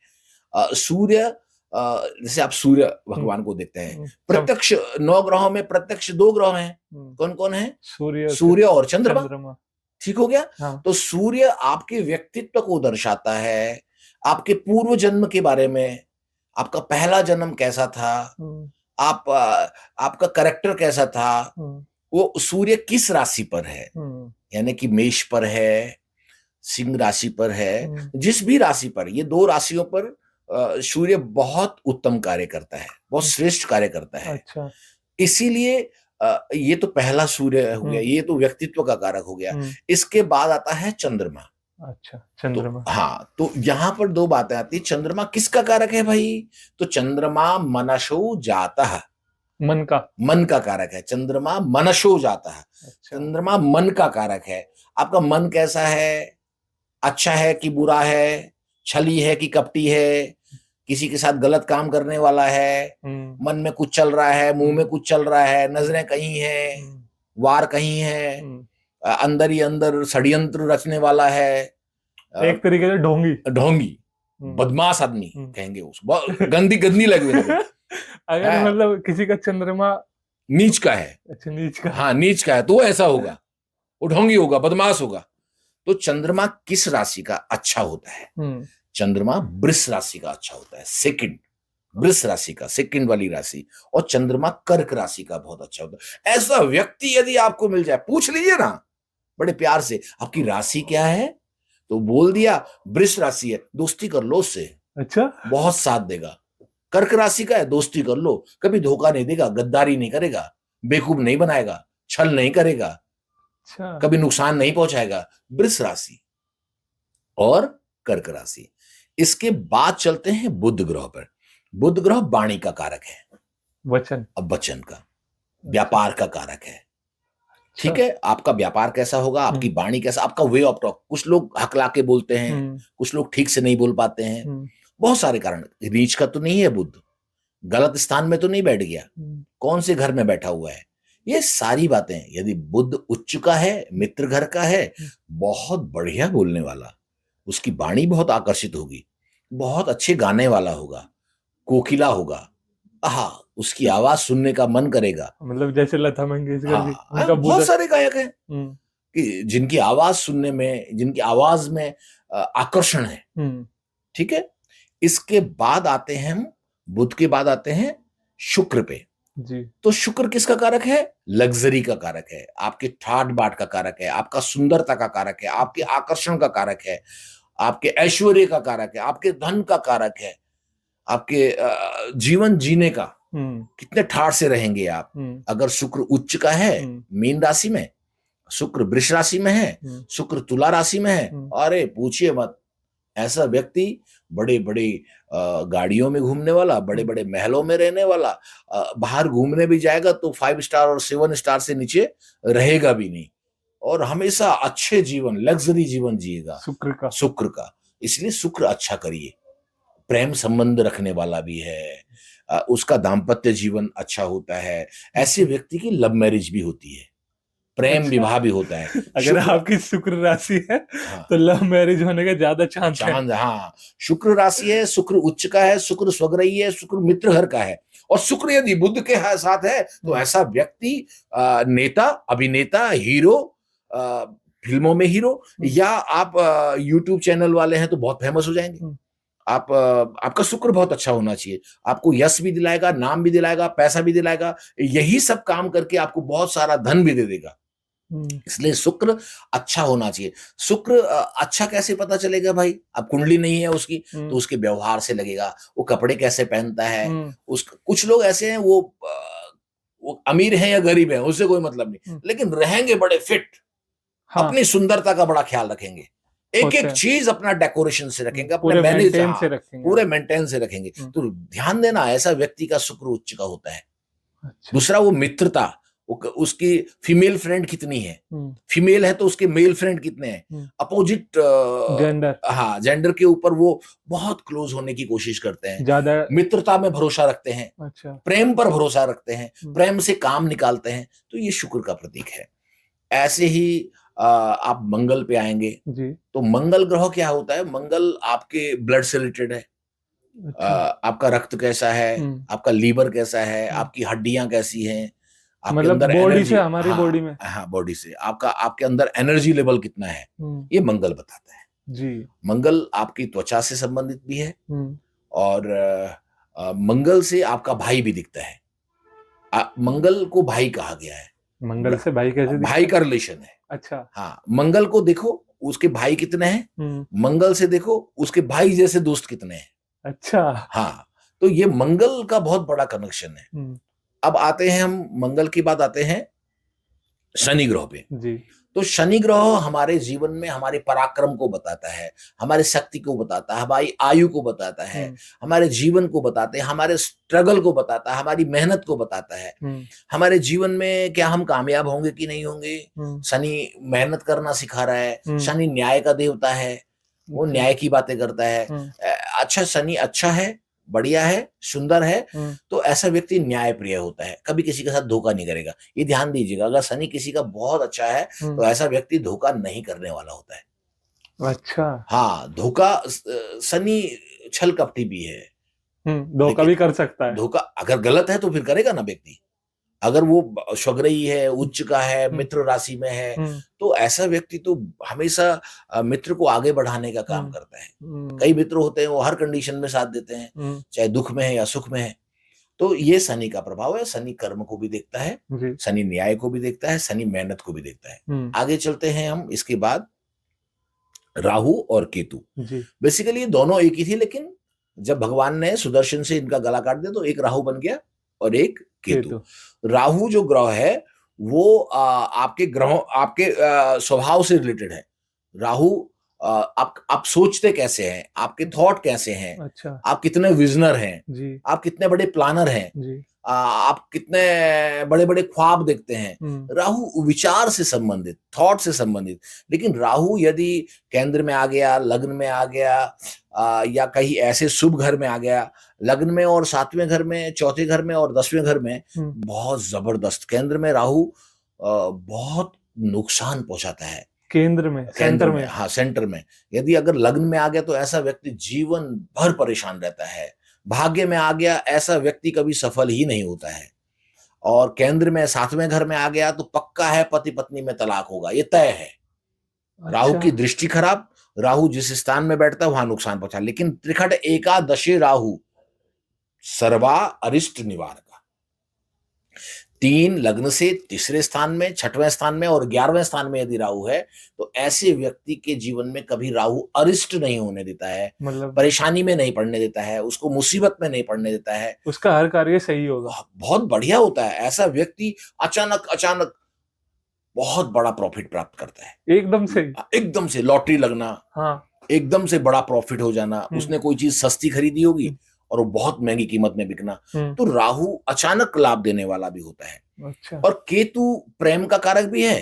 Speaker 2: सूर्य, जैसे आप सूर्य भगवान को देखते हैं, प्रत्यक्ष 9 ग्रहों में प्रत्यक्ष 2 ग्रह हैं। कौन कौन है? सूर्य और चंद्रमा। ठीक हो गया। हाँ। तो सूर्य आपके व्यक्तित्व को दर्शाता है, आपके पूर्व जन्म के बारे में, आपका पहला जन्म कैसा था, आपका कैरेक्टर कैसा था। वो सूर्य किस राशि पर है, यानी कि मेष पर है, सिंह राशि पर है, जिस भी राशि पर, ये 2 राशियों पर सूर्य बहुत उत्तम कार्य करता है, बहुत श्रेष्ठ कार्य करता है। अच्छा। इसीलिए ये तो पहला सूर्य हो गया, ये तो व्यक्तित्व का कारक हो गया। इसके बाद आता है चंद्रमा।
Speaker 1: अच्छा, चंद्रमा।
Speaker 2: तो, हाँ, तो यहां पर 2 बातें आती। चंद्रमा किसका कारक है भाई? तो चंद्रमा मनशो जाता है, मन का कारक है। चंद्रमा मनशो जाता है। अच्छा। चंद्रमा मन का कारक है। आपका मन कैसा है, अच्छा है कि बुरा है, छली है कि कपटी है, किसी के साथ गलत काम करने वाला है, मन में कुछ चल रहा है, मुंह में कुछ चल रहा है, नजरें कहीं हैं, वार कहीं है, अंदर ही अंदर षड्यंत्र रचने वाला है,
Speaker 1: एक तरीके से
Speaker 2: ढोंगी बदमाश आदमी कहेंगे उसको, गंदी गंदी लगे।
Speaker 1: अगर मतलब किसी का चंद्रमा
Speaker 2: नीच का है,
Speaker 1: अच्छा नीच का,
Speaker 2: हाँ नीच का है, तो वो ऐसा होगा, वो ढोंगी होगा, बदमाश होगा। तो चंद्रमा किस राशि का अच्छा होता है? चंद्रमा वृष राशि का अच्छा होता है, सेकंड, वृष राशि का सेकंड वाली राशि। और चंद्रमा कर्क राशि का बहुत अच्छा होता है। ऐसा व्यक्ति यदि आपको मिल जाए, पूछ लीजिए ना बड़े प्यार से, आपकी राशि क्या है? तो बोल दिया वृष राशि है, दोस्ती कर लो उससे। अच्छा, बहुत साथ देगा। कर्क राशि का है, दोस्ती कर लो, कभी धोखा नहीं देगा, गद्दारी नहीं करेगा, बेवकूफ नहीं बनाएगा, छल नहीं करेगा, अच्छा, कभी नुकसान नहीं पहुंचाएगा। वृष राशि और कर्क राशि। इसके बाद चलते हैं बुध ग्रह पर। बुध ग्रह वाणी का कारक है,
Speaker 1: वचन,
Speaker 2: अब वचन का, व्यापार का कारक है। ठीक है, आपका व्यापार कैसा होगा, आपकी वाणी कैसा, आपका वे ऑफ टॉक। कुछ लोग हकला के बोलते हैं, कुछ लोग ठीक से नहीं बोल पाते हैं, बहुत सारे कारण। रीच का तो नहीं है बुध, गलत स्थान में तो नहीं बैठ गया, कौन से घर में बैठा हुआ है, ये सारी बातें। यदि बुध उच्च का है, मित्र घर का है, बहुत बढ़िया बोलने वाला, उसकी वाणी बहुत आकर्षित होगी, बहुत अच्छे गाने वाला होगा, कोकिला होगा, आहा, उसकी आवाज सुनने का मन करेगा।
Speaker 1: मतलब जैसे लता मंगेशकर जी,
Speaker 2: उनका बहुत सारे गायक हैं कि जिनकी आवाज सुनने में, जिनकी आवाज में आकर्षण है। ठीक है, इसके बाद आते हैं हम, बुध के बाद आते हैं शुक्र पे जी। तो शुक्र किसका कारक है? लग्जरी का कारक है, आपके ठाट बाट का कारक है, आपका सुंदरता का कारक है, आपके आकर्षण का कारक है, आपके ऐश्वर्य का कारक है, आपके धन का कारक है, आपके जीवन जीने का, कितने ठाट से रहेंगे आप। अगर शुक्र उच्च का है, मीन राशि में, शुक्र वृष राशि में है, शुक्र तुला राशि में है, अरे पूछिए मत, ऐसा व्यक्ति बड़े बड़े गाड़ियों में घूमने वाला, बड़े बड़े महलों में रहने वाला, बाहर घूमने भी जाएगा तो 5 स्टार और 7 स्टार से नीचे रहेगा भी नहीं, और हमेशा अच्छे जीवन, लग्जरी जीवन जिएगा
Speaker 1: शुक्र का।
Speaker 2: शुक्र का। इसलिए शुक्र अच्छा करिए। प्रेम संबंध रखने वाला भी है, उसका दाम्पत्य जीवन अच्छा होता है। ऐसे व्यक्ति की लव मैरिज भी होती है, प्रेम
Speaker 1: अच्छा।
Speaker 2: विवाह भी होता है।
Speaker 1: अगर
Speaker 2: शुक्र,
Speaker 1: आपकी शुक्र राशि है
Speaker 2: हाँ,
Speaker 1: तो लव मैरिज होने के ज्यादा चांस है।
Speaker 2: चांद, हाँ, शुक्र राशि है, शुक्र उच्च का है, शुक्र स्वग्रही है, शुक्र मित्र घर का है, और शुक्र यदि बुध के साथ है तो ऐसा व्यक्ति नेता, अभिनेता, हीरो, अ, फिल्मों में हीरो, या आप यूट्यूब चैनल वाले हैं तो बहुत फेमस हो जाएंगे। आप आपका शुक्र बहुत अच्छा होना चाहिए, आपको यश भी दिलाएगा, नाम भी दिलाएगा, पैसा भी दिलाएगा, यही सब काम करके आपको बहुत सारा धन भी दे देगा। इसलिए शुक्र अच्छा होना चाहिए। शुक्र अच्छा कैसे पता चलेगा भाई? अब कुंडली नहीं है उसकी तो उसके व्यवहार से लगेगा, वो कपड़े कैसे पहनता है, उस कुछ लोग ऐसे हैं वो अमीर हैं या गरीब हैं उससे कोई मतलब नहीं, लेकिन रहेंगे बड़े फिट,
Speaker 1: हाँ,
Speaker 2: अपनी सुंदरता का बड़ा ख्याल रखेंगे, एक
Speaker 1: होता
Speaker 2: एक
Speaker 1: है।
Speaker 2: चीज अपना डेकोरेशन से रखेंगे, अपने
Speaker 1: पूरे
Speaker 2: मैनेज,
Speaker 1: मेंटेन से रखेंगे।
Speaker 2: पूरे मेंटेन से रखेंगे। तो ध्यान देना, ऐसा व्यक्ति का शुक्र उच्च का होता है।
Speaker 1: अच्छा।
Speaker 2: दूसरा, वो मित्रता, उसकी फीमेल फ्रेंड कितनी है, फीमेल है तो उसके मेल फ्रेंड कितने हैं, अपोजिट
Speaker 1: जेंडर,
Speaker 2: हाँ, जेंडर के ऊपर वो बहुत क्लोज होने की कोशिश करते हैं,
Speaker 1: ज्यादा
Speaker 2: मित्रता में भरोसा रखते हैं,
Speaker 1: अच्छा,
Speaker 2: प्रेम पर भरोसा रखते हैं, प्रेम से काम निकालते हैं, तो ये शुक्र का प्रतीक है। ऐसे ही आप मंगल पे आएंगे
Speaker 1: जी।
Speaker 2: तो मंगल ग्रह क्या होता है? मंगल आपके ब्लड से रिलेटेड है।
Speaker 1: अच्छा।
Speaker 2: आपका रक्त कैसा है, आपका लीवर कैसा है, आपकी हड्डियां कैसी हैं, आपके
Speaker 1: मतलब
Speaker 2: अंदर
Speaker 1: बॉडी
Speaker 2: एनर्जी,
Speaker 1: से, हमारी
Speaker 2: हाँ,
Speaker 1: बॉडी में,
Speaker 2: हाँ, बॉडी से आपका, आपके अंदर एनर्जी लेवल कितना है, ये मंगल बताता है
Speaker 1: जी।
Speaker 2: मंगल आपकी त्वचा से संबंधित भी है, और मंगल से आपका भाई भी दिखता है। मंगल को भाई कहा गया है।
Speaker 1: मंगल से भाई कैसे
Speaker 2: भाई का रिलेशन है।
Speaker 1: अच्छा।
Speaker 2: हाँ, मंगल को देखो उसके भाई कितने हैं, मंगल से देखो उसके भाई जैसे दोस्त कितने हैं।
Speaker 1: अच्छा।
Speaker 2: हाँ, तो ये मंगल का बहुत बड़ा कनेक्शन है। अब आते हैं हम, मंगल की बात आते हैं शनि ग्रह पे
Speaker 1: जी।
Speaker 2: तो शनि ग्रह हमारे जीवन में हमारे पराक्रम को बताता है, हमारे शक्ति को बताता है, हमारी आयु को बताता है, हमारे जीवन को बताते हैं, हमारे स्ट्रगल को बताता है, हमारी मेहनत को बताता है, हमारे जीवन में क्या हम कामयाब होंगे कि नहीं होंगे। शनि मेहनत करना सिखा रहा है, शनि न्याय का देवता है, वो न्याय की बातें करता है। अच्छा, शनि अच्छा है, बढ़िया है, सुंदर है, तो ऐसा व्यक्ति न्याय प्रिय होता है, कभी किसी के साथ धोखा नहीं करेगा। ये ध्यान दीजिएगा, अगर शनि किसी का बहुत अच्छा है तो ऐसा व्यक्ति धोखा नहीं करने वाला होता है।
Speaker 1: अच्छा।
Speaker 2: हाँ, धोखा, शनि छल कपटी भी है,
Speaker 1: धोखा भी कर सकता है।
Speaker 2: धोखा अगर गलत है तो फिर करेगा ना व्यक्ति। अगर वो स्वग्रही है, उच्च का है, मित्र राशि में है, तो ऐसा व्यक्ति तो हमेशा मित्र को आगे बढ़ाने का काम करता है। कई मित्र होते हैं वो हर कंडीशन में साथ देते हैं, चाहे दुख में है या सुख में है। तो ये शनि का प्रभाव है। शनि कर्म को भी देखता है, शनि न्याय को भी देखता है, शनि मेहनत को भी देखता है। आगे चलते हैं हम, इसके बाद राहु और केतु। बेसिकली ये दोनों एक ही थी, लेकिन जब भगवान ने सुदर्शन से इनका गला काट दिया तो एक राहु बन गया और एक केतु। राहु जो ग्रह है वो आपके ग्रहों, आपके स्वभाव से रिलेटेड है। राहु आप सोचते कैसे हैं, आपके थॉट कैसे हैं,
Speaker 1: अच्छा,
Speaker 2: आप कितने विजनर हैं
Speaker 1: जी,
Speaker 2: आप कितने बड़े प्लानर हैं
Speaker 1: जी,
Speaker 2: आप कितने बड़े बड़े ख्वाब देखते हैं। राहु विचार से संबंधित, थॉट से संबंधित। लेकिन राहु यदि केंद्र में आ गया, लग्न में आ गया, या कहीं ऐसे शुभ घर में आ गया, लग्न में और 7वें घर में, चौथे घर में और 10वें घर में, बहुत जबरदस्त। केंद्र में राहु बहुत नुकसान पहुंचाता है।
Speaker 1: केंद्र में, सेंटर में,
Speaker 2: हाँ, सेंटर में। यदि अगर लग्न में आ गया तो ऐसा व्यक्ति जीवन भर परेशान रहता है। भाग्य में आ गया, ऐसा व्यक्ति कभी सफल ही नहीं होता है। और केंद्र में 7वें घर में आ गया तो पक्का है पति पत्नी में तलाक होगा, ये तय है। राहु की दृष्टि खराब, राहु जिस स्थान में बैठता है वहां नुकसान पहुंचा। लेकिन त्रिखट एकादशी राहु सर्वा अरिष्ट निवारक। 3 लग्न से तीसरे स्थान में, 6वें स्थान में और 11वें स्थान में यदि राहु है तो ऐसे व्यक्ति के जीवन में कभी राहु अरिष्ट नहीं होने देता है, मतलब परेशानी में नहीं पड़ने देता है, उसको मुसीबत में नहीं पड़ने देता है,
Speaker 1: उसका हर कार्य सही होगा,
Speaker 2: बहुत बढ़िया होता है। ऐसा व्यक्ति अचानक बहुत बड़ा प्रॉफिट प्राप्त करता है, एकदम से लॉटरी लगना, हाँ, एकदम से बड़ा प्रॉफिट हो जाना। उसने कोई चीज सस्ती खरीदी होगी और वो बहुत महंगी कीमत में बिकना। तो राहु अचानक लाभ देने वाला भी होता है। अच्छा। और केतु प्रेम का कारक भी है।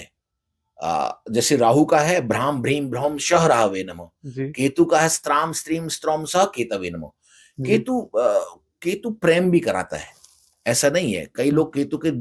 Speaker 2: जैसे राहु का है भ्राम भ्रीम भ्रौम शह राहवे नमः,
Speaker 1: जी
Speaker 2: केतु का है स्त्राम स्त्रीम स्त्रौम सह केतवे नमः।
Speaker 1: जी।
Speaker 2: केतु प्रेम भी कराता है, ऐसा नहीं है। कई
Speaker 1: हम्म
Speaker 2: लोग केतु के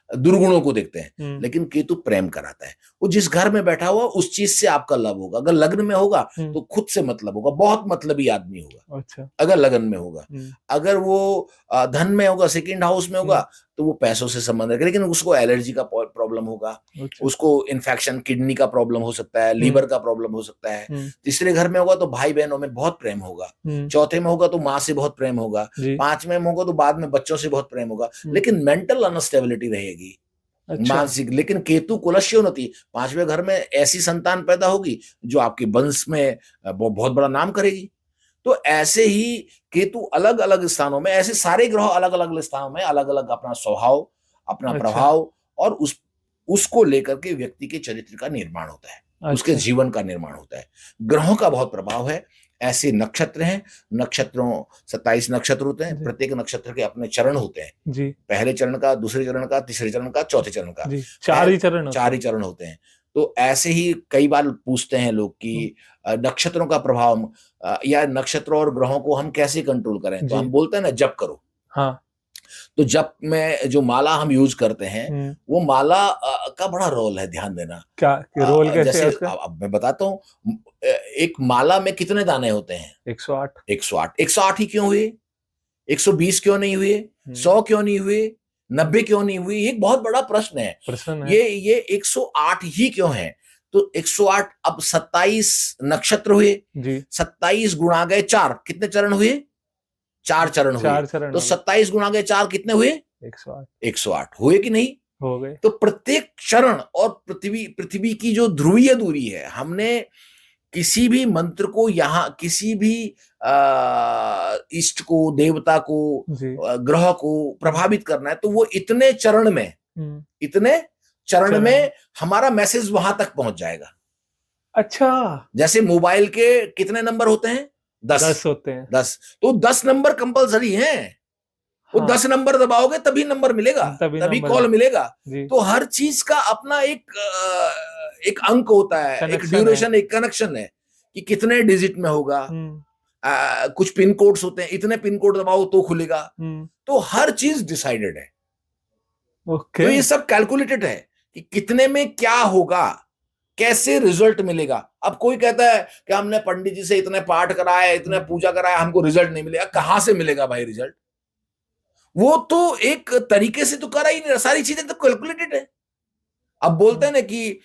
Speaker 2: दुर्गुणों को देखते हैं,
Speaker 1: हम्म
Speaker 2: लेकिन केतु प्रेम कराता है। वो जिस घर में बैठा हुआ उस चीज से आपका लव होगा। अगर लग्न में होगा
Speaker 1: हम्म,
Speaker 2: तो खुद से मतलब होगा, बहुत मतलबी आदमी होगा
Speaker 1: अच्छा।
Speaker 2: अगर लगन में होगा।
Speaker 1: हम्म
Speaker 2: अगर वो धन में होगा, सेकंड हाउस में होगा,
Speaker 1: हम्म,
Speaker 2: तो वो पैसों से संबंध रखेगा, लेकिन उसको एलर्जी का प्रॉब्लम होगा,
Speaker 1: अच्छा।
Speaker 2: उसको इन्फेक्शन किडनी का प्रॉब्लम हो सकता है,
Speaker 1: हम्म
Speaker 2: लीवर का प्रॉब्लम हो सकता है।
Speaker 1: हम्म
Speaker 2: तीसरे घर में होगा तो भाई बहनों में बहुत प्रेम होगा,
Speaker 1: हम्म,
Speaker 2: चौथे में होगा तो माँ से बहुत प्रेम होगा,
Speaker 1: जी।
Speaker 2: पांचवें में होगा तो बाद में बच्चों से बहुत प्रेम होगा,
Speaker 1: हम्म,
Speaker 2: लेकिन मेंटल अनस्टेबिलिटी रहेगी,
Speaker 1: अच्छा।
Speaker 2: मानसिक। लेकिन केतु कुलस्योन्नति, पांचवें घर में ऐसी संतान पैदा होगी जो आपके वंश में बहुत बड़ा नाम करेगी। तो ऐसे ही केतु अलग अलग स्थानों में, ऐसे सारे ग्रह अलग अलग स्थानों में अलग अलग अपना स्वभाव, अपना
Speaker 1: अच्छा
Speaker 2: प्रभाव और उसको लेकर के व्यक्ति के चरित्र का निर्माण होता है, उसके
Speaker 1: अच्छा।
Speaker 2: जीवन का निर्माण होता है। ग्रहों का बहुत प्रभाव है। ऐसे नक्षत्र हैं, नक्षत्रों 27 नक्षत्र होते हैं,
Speaker 1: जी
Speaker 2: प्रत्येक नक्षत्र के अपने चरण होते हैं,
Speaker 1: जी
Speaker 2: पहले चरण का, दूसरे चरण का, तीसरे चरण का, चौथे चरण का।
Speaker 1: जी, 4 ही चरण होते
Speaker 2: चार
Speaker 1: हैं।
Speaker 2: ही चरण होते हैं। तो ऐसे ही कई बार पूछते हैं लोग
Speaker 1: हम्म,
Speaker 2: कि नक्षत्रों का प्रभाव या नक्षत्रों और ग्रहों को हम कैसे कंट्रोल करें, तो
Speaker 1: जी
Speaker 2: हम बोलते हैं ना जप करो।
Speaker 1: हाँ।
Speaker 2: तो जप में जो माला हम यूज करते हैं,
Speaker 1: हम्म,
Speaker 2: वो माला का बड़ा रोल है, ध्यान देना।
Speaker 1: क्या रोल कैसे है
Speaker 2: जैसे
Speaker 1: उसका?
Speaker 2: अब मैं बताता हूँ, एक माला में कितने दाने होते हैं?
Speaker 1: 108।
Speaker 2: 108। 108 ही क्यों हुए? 120 क्यों नहीं हुए? 100 क्यों नहीं हुए? 90 क्यों नहीं हुई? एक बहुत बड़ा प्रश्न है।
Speaker 1: प्रश्न है।
Speaker 2: ये 108 ही क्यों है? तो 108, अब 27 नक्षत्र हुए,
Speaker 1: जी
Speaker 2: 27 गुणा गए 4, कितने चरण हुए? 4 चरण हुए।
Speaker 1: 4 चरण
Speaker 2: तो
Speaker 1: हो गए।
Speaker 2: 27 गुणा गए 4 कितने हुए?
Speaker 1: 108
Speaker 2: 108 हुए कि नहीं?
Speaker 1: हो गए।
Speaker 2: तो प्रत्येक चरण और पृथ्वी पृथ्वी की जो ध्रुवीय दूरी है, हमने किसी भी मंत्र को, यहाँ किसी भी इष्ट को, देवता को,
Speaker 1: जी
Speaker 2: ग्रह को प्रभावित करना है, तो वो इतने चरण में,
Speaker 1: हम्म,
Speaker 2: इतने चरण
Speaker 1: चरण।
Speaker 2: में हमारा मैसेज वहां तक पहुंच जाएगा।
Speaker 1: अच्छा।
Speaker 2: जैसे मोबाइल के कितने नंबर होते हैं? 10।
Speaker 1: 10 होते हैं।
Speaker 2: 10, तो 10 नंबर कंपलसरी हैं। वो
Speaker 1: हाँ
Speaker 2: 10 नंबर दबाओगे तभी नंबर मिलेगा,
Speaker 1: तभी
Speaker 2: तभी
Speaker 1: नंबर।
Speaker 2: कॉल मिलेगा।
Speaker 1: जी
Speaker 2: तो हर चीज का अपना एक अंक होता है, एक
Speaker 1: कनेक्शन है।
Speaker 2: ड्यूरेशन, एक कनेक्शन है कि कितने डिजिट में होगा।
Speaker 1: हम्म
Speaker 2: कुछ पिन कोड्स होते हैं, इतने पिन कोड दबाओ तो खुलेगा।
Speaker 1: हम्म,
Speaker 2: तो हर चीज डिसाइडेड है। तो
Speaker 1: ओके।
Speaker 2: ये सब कैलकुलेटेड है कि कितने में क्या होगा, कैसे रिजल्ट मिलेगा। अब कोई कहता है कि हमने पंडित जी से इतने पाठ कराया, इतने पूजा कराया, हमको रिजल्ट नहीं मिलेगा। कहां से मिलेगा भाई रिजल्ट? वो तो एक तरीके से तो करा ही नहीं, सारी चीजें तो कैलकुलेटेड है। अब बोलते हैं ना कि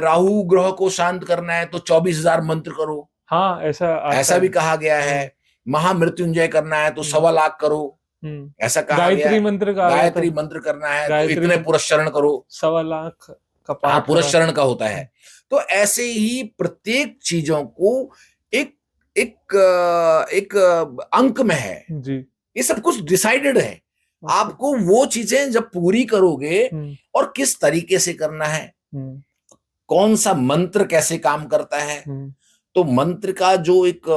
Speaker 2: राहु ग्रह को शांत करना है तो 24,000 मंत्र करो,
Speaker 1: हाँ ऐसा आता
Speaker 2: ऐसा भी
Speaker 1: है।
Speaker 2: कहा गया है।
Speaker 1: हम्म
Speaker 2: महामृत्युंजय करना है तो
Speaker 1: हम्म
Speaker 2: 1.25 लाख करो, ऐसा कहा गया
Speaker 1: गायत्री
Speaker 2: है।
Speaker 1: मंत्र का आ जाता
Speaker 2: गायत्री
Speaker 1: है।
Speaker 2: मंत्र करना है तो
Speaker 1: गायत्री
Speaker 2: इतने
Speaker 1: मंत्र
Speaker 2: पुरस्चरण करो।
Speaker 1: 1.25 लाख का
Speaker 2: हाँ,
Speaker 1: पाठ करा।
Speaker 2: पुरस्चरण का होता है। तो ऐसे ही प्रत्येक चीजों को एक एक एक अंक में है।
Speaker 1: जी
Speaker 2: ये सब कुछ डिसाइडेड है।
Speaker 1: ओके।
Speaker 2: आपको वो चीजें जब पूरी करोगे,
Speaker 1: हम्म
Speaker 2: और किस तरीके से करना है,
Speaker 1: हम्म
Speaker 2: कौन सा मंत्र कैसे काम करता है,
Speaker 1: हम्म
Speaker 2: तो मंत्र का जो एक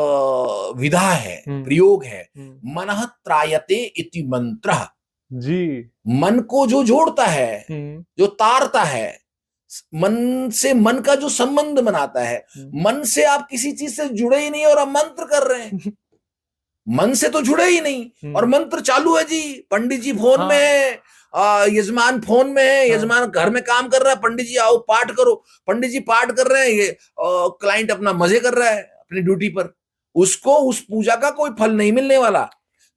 Speaker 2: विधा है,
Speaker 1: हम्म
Speaker 2: प्रयोग है,
Speaker 1: हम्म,
Speaker 2: मनः त्रायते इति मंत्रः।
Speaker 1: जी
Speaker 2: मन को जो जोड़ता है,
Speaker 1: हम्म
Speaker 2: जो तारता है, मन से मन का जो संबंध बनाता है।
Speaker 1: हम्म,
Speaker 2: मन से आप किसी चीज से जुड़े ही नहीं और आप मंत्र कर रहे हैं। मन से तो जुड़े ही नहीं और मंत्र चालू है जी। पंडित जी फोन में
Speaker 1: हाँ
Speaker 2: है, यजमान फोन में है,
Speaker 1: हाँ
Speaker 2: यजमान घर में काम कर रहा है, पंडित जी आओ पाठ करो। पंडित जी पाठ कर रहे हैं, ये क्लाइंट अपना मजे कर रहा है अपनी ड्यूटी पर। उसको उस पूजा का कोई फल नहीं मिलने वाला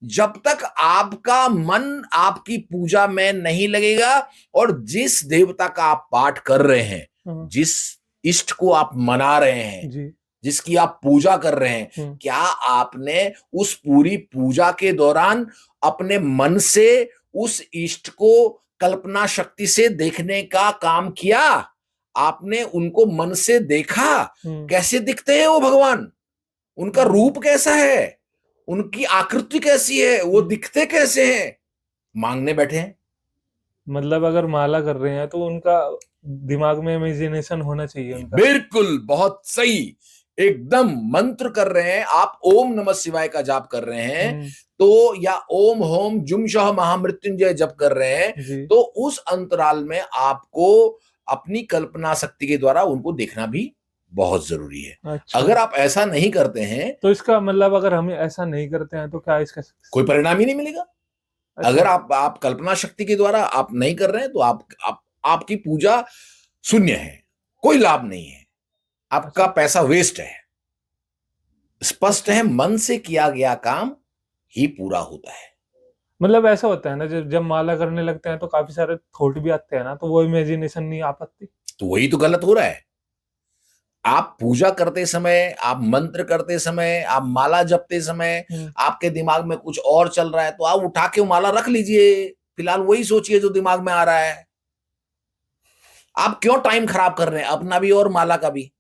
Speaker 2: जब तक आपका मन आपकी पूजा में नहीं लगेगा। और जिस देवता का आप पाठ कर रहे हैं,
Speaker 1: हाँ,
Speaker 2: जिस इष्ट को आप मना रहे हैं,
Speaker 1: जी
Speaker 2: जिसकी आप पूजा कर रहे हैं, क्या आपने उस पूरी पूजा के दौरान अपने मन से उस इष्ट को कल्पना शक्ति से देखने का काम किया? आपने उनको मन से देखा? कैसे दिखते हैं वो भगवान? उनका रूप कैसा है? उनकी आकृति कैसी है? वो दिखते कैसे हैं? मांगने बैठे हैं।
Speaker 1: मतलब अगर माला कर रहे हैं तो उनका दिमाग में इमेजिनेशन होना चाहिए उनका।
Speaker 2: बिल्कुल, बहुत सही, एकदम। मंत्र कर रहे हैं आप, ओम नमः शिवाय का जाप कर रहे हैं तो, या ओम होम जुम शह महामृत्युंजय जप कर रहे हैं
Speaker 1: जी
Speaker 2: तो उस अंतराल में आपको अपनी कल्पना शक्ति के द्वारा उनको देखना भी बहुत जरूरी है।
Speaker 1: अच्छा,
Speaker 2: अगर आप ऐसा नहीं करते हैं
Speaker 1: तो इसका मतलब अगर हम ऐसा नहीं करते हैं तो क्या इसका
Speaker 2: कोई परिणाम ही नहीं मिलेगा। अगर
Speaker 1: अच्छा,
Speaker 2: आप कल्पना शक्ति के द्वारा आप नहीं कर रहे हैं तो आपकी पूजा शून्य है, कोई लाभ नहीं है, आपका
Speaker 1: अच्छा,
Speaker 2: पैसा वेस्ट है। स्पष्ट है, मन से किया गया काम ही पूरा होता है।
Speaker 1: मतलब ऐसा होता है ना, जब जब माला करने लगते हैं तो काफी सारे थॉट भी आते हैं ना, तो वो इमेजिनेशन नहीं आ पाती।
Speaker 2: तो वही तो गलत हो रहा है। आप पूजा करते समय, आप मंत्र करते समय, आप माला जपते समय आपके दिमाग में कुछ और चल रहा है तो आप उठा के वो माला रख लीजिए, फिलहाल वही सोचिए जो दिमाग में आ रहा है। आप क्यों टाइम खराब कर रहे हैं अपना भी और माला का भी?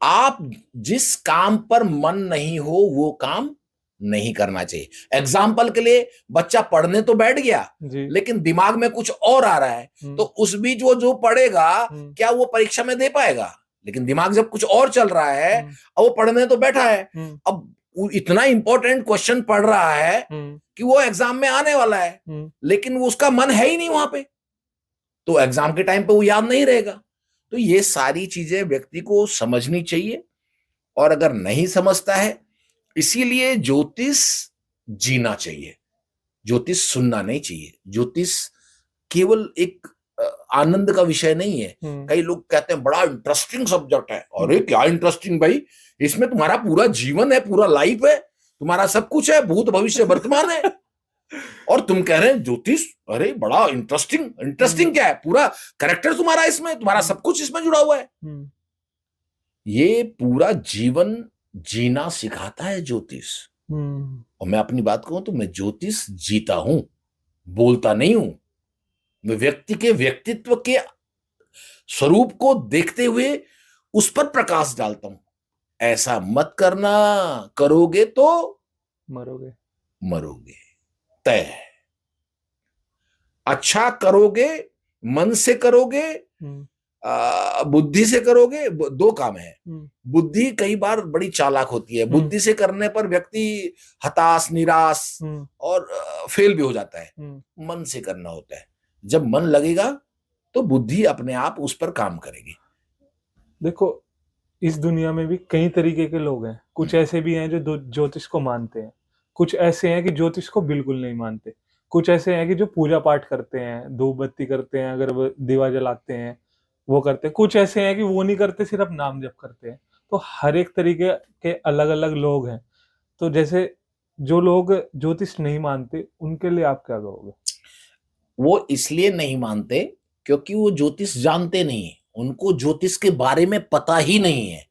Speaker 2: आप जिस काम पर मन नहीं हो वो काम नहीं करना चाहिए। एग्जाम्पल के लिए, बच्चा पढ़ने तो बैठ गया
Speaker 1: जी।
Speaker 2: लेकिन दिमाग में कुछ और आ रहा है तो उस बीच वो जो पढ़ेगा क्या वो परीक्षा में दे पाएगा? लेकिन दिमाग जब कुछ और चल रहा है और वो पढ़ने तो बैठा है, अब वो इतना इंपॉर्टेंट क्वेश्चन पढ़ रहा है कि वो एग्जाम में आने वाला है, लेकिन वो उसका मन है ही नहीं वहां पे, तो एग्जाम के टाइम पे वो याद नहीं रहेगा। तो ये सारी चीजें व्यक्ति को समझनी चाहिए, और अगर नहीं समझता है, इसीलिए ज्योतिष जीना चाहिए, ज्योतिष सुनना नहीं चाहिए। ज्योतिष केवल एक आनंद का विषय नहीं है। कई लोग कहते हैं बड़ा इंटरेस्टिंग सब्जेक्ट है। अरे क्या इंटरेस्टिंग भाई, इसमें तुम्हारा पूरा जीवन है, पूरा लाइफ है, तुम्हारा सब कुछ है, भूत भविष्य वर्तमान है, और तुम कह रहे हैं ज्योतिष, अरे बड़ा इंटरेस्टिंग। इंटरेस्टिंग क्या है? पूरा कैरेक्टर तुम्हारा इसमें, तुम्हारा सब कुछ इसमें जुड़ा हुआ है। ये पूरा जीवन जीना सिखाता है ज्योतिष। और मैं अपनी बात कहूं तो मैं ज्योतिष जीता हूं, बोलता नहीं हूं। मैं व्यक्ति के व्यक्तित्व के स्वरूप को देखते हुए उस पर प्रकाश डालता हूं। ऐसा मत करना, करोगे तो
Speaker 1: मरोगे।
Speaker 2: मरोगे, तय है। अच्छा करोगे, मन से करोगे, बुद्धि से करोगे, दो काम है। बुद्धि कई बार बड़ी चालाक होती है। बुद्धि से करने पर व्यक्ति हताश, निराश और फेल भी हो जाता है। मन से करना होता है। जब मन लगेगा तो बुद्धि अपने आप उस पर काम करेगी।
Speaker 1: देखो, इस दुनिया में भी कई तरीके के लोग हैं। कुछ ऐसे भी हैं जो ज्योतिष को मानते हैं, कुछ ऐसे हैं कि ज्योतिष को बिल्कुल नहीं मानते, कुछ ऐसे हैं कि जो पूजा पाठ करते हैं, धूप बत्ती करते हैं, अगर वो दिवा जलाते हैं, वो करते हैं। कुछ ऐसे हैं कि वो नहीं करते, सिर्फ नाम जप करते हैं। तो हर एक तरीके के अलग अलग लोग हैं। तो जैसे जो लोग ज्योतिष नहीं मानते, उनके लिए आप क्या कहोगे?
Speaker 2: वो इसलिए नहीं मानते क्योंकि वो ज्योतिष जानते नहीं है, उनको ज्योतिष के बारे में पता ही नहीं है।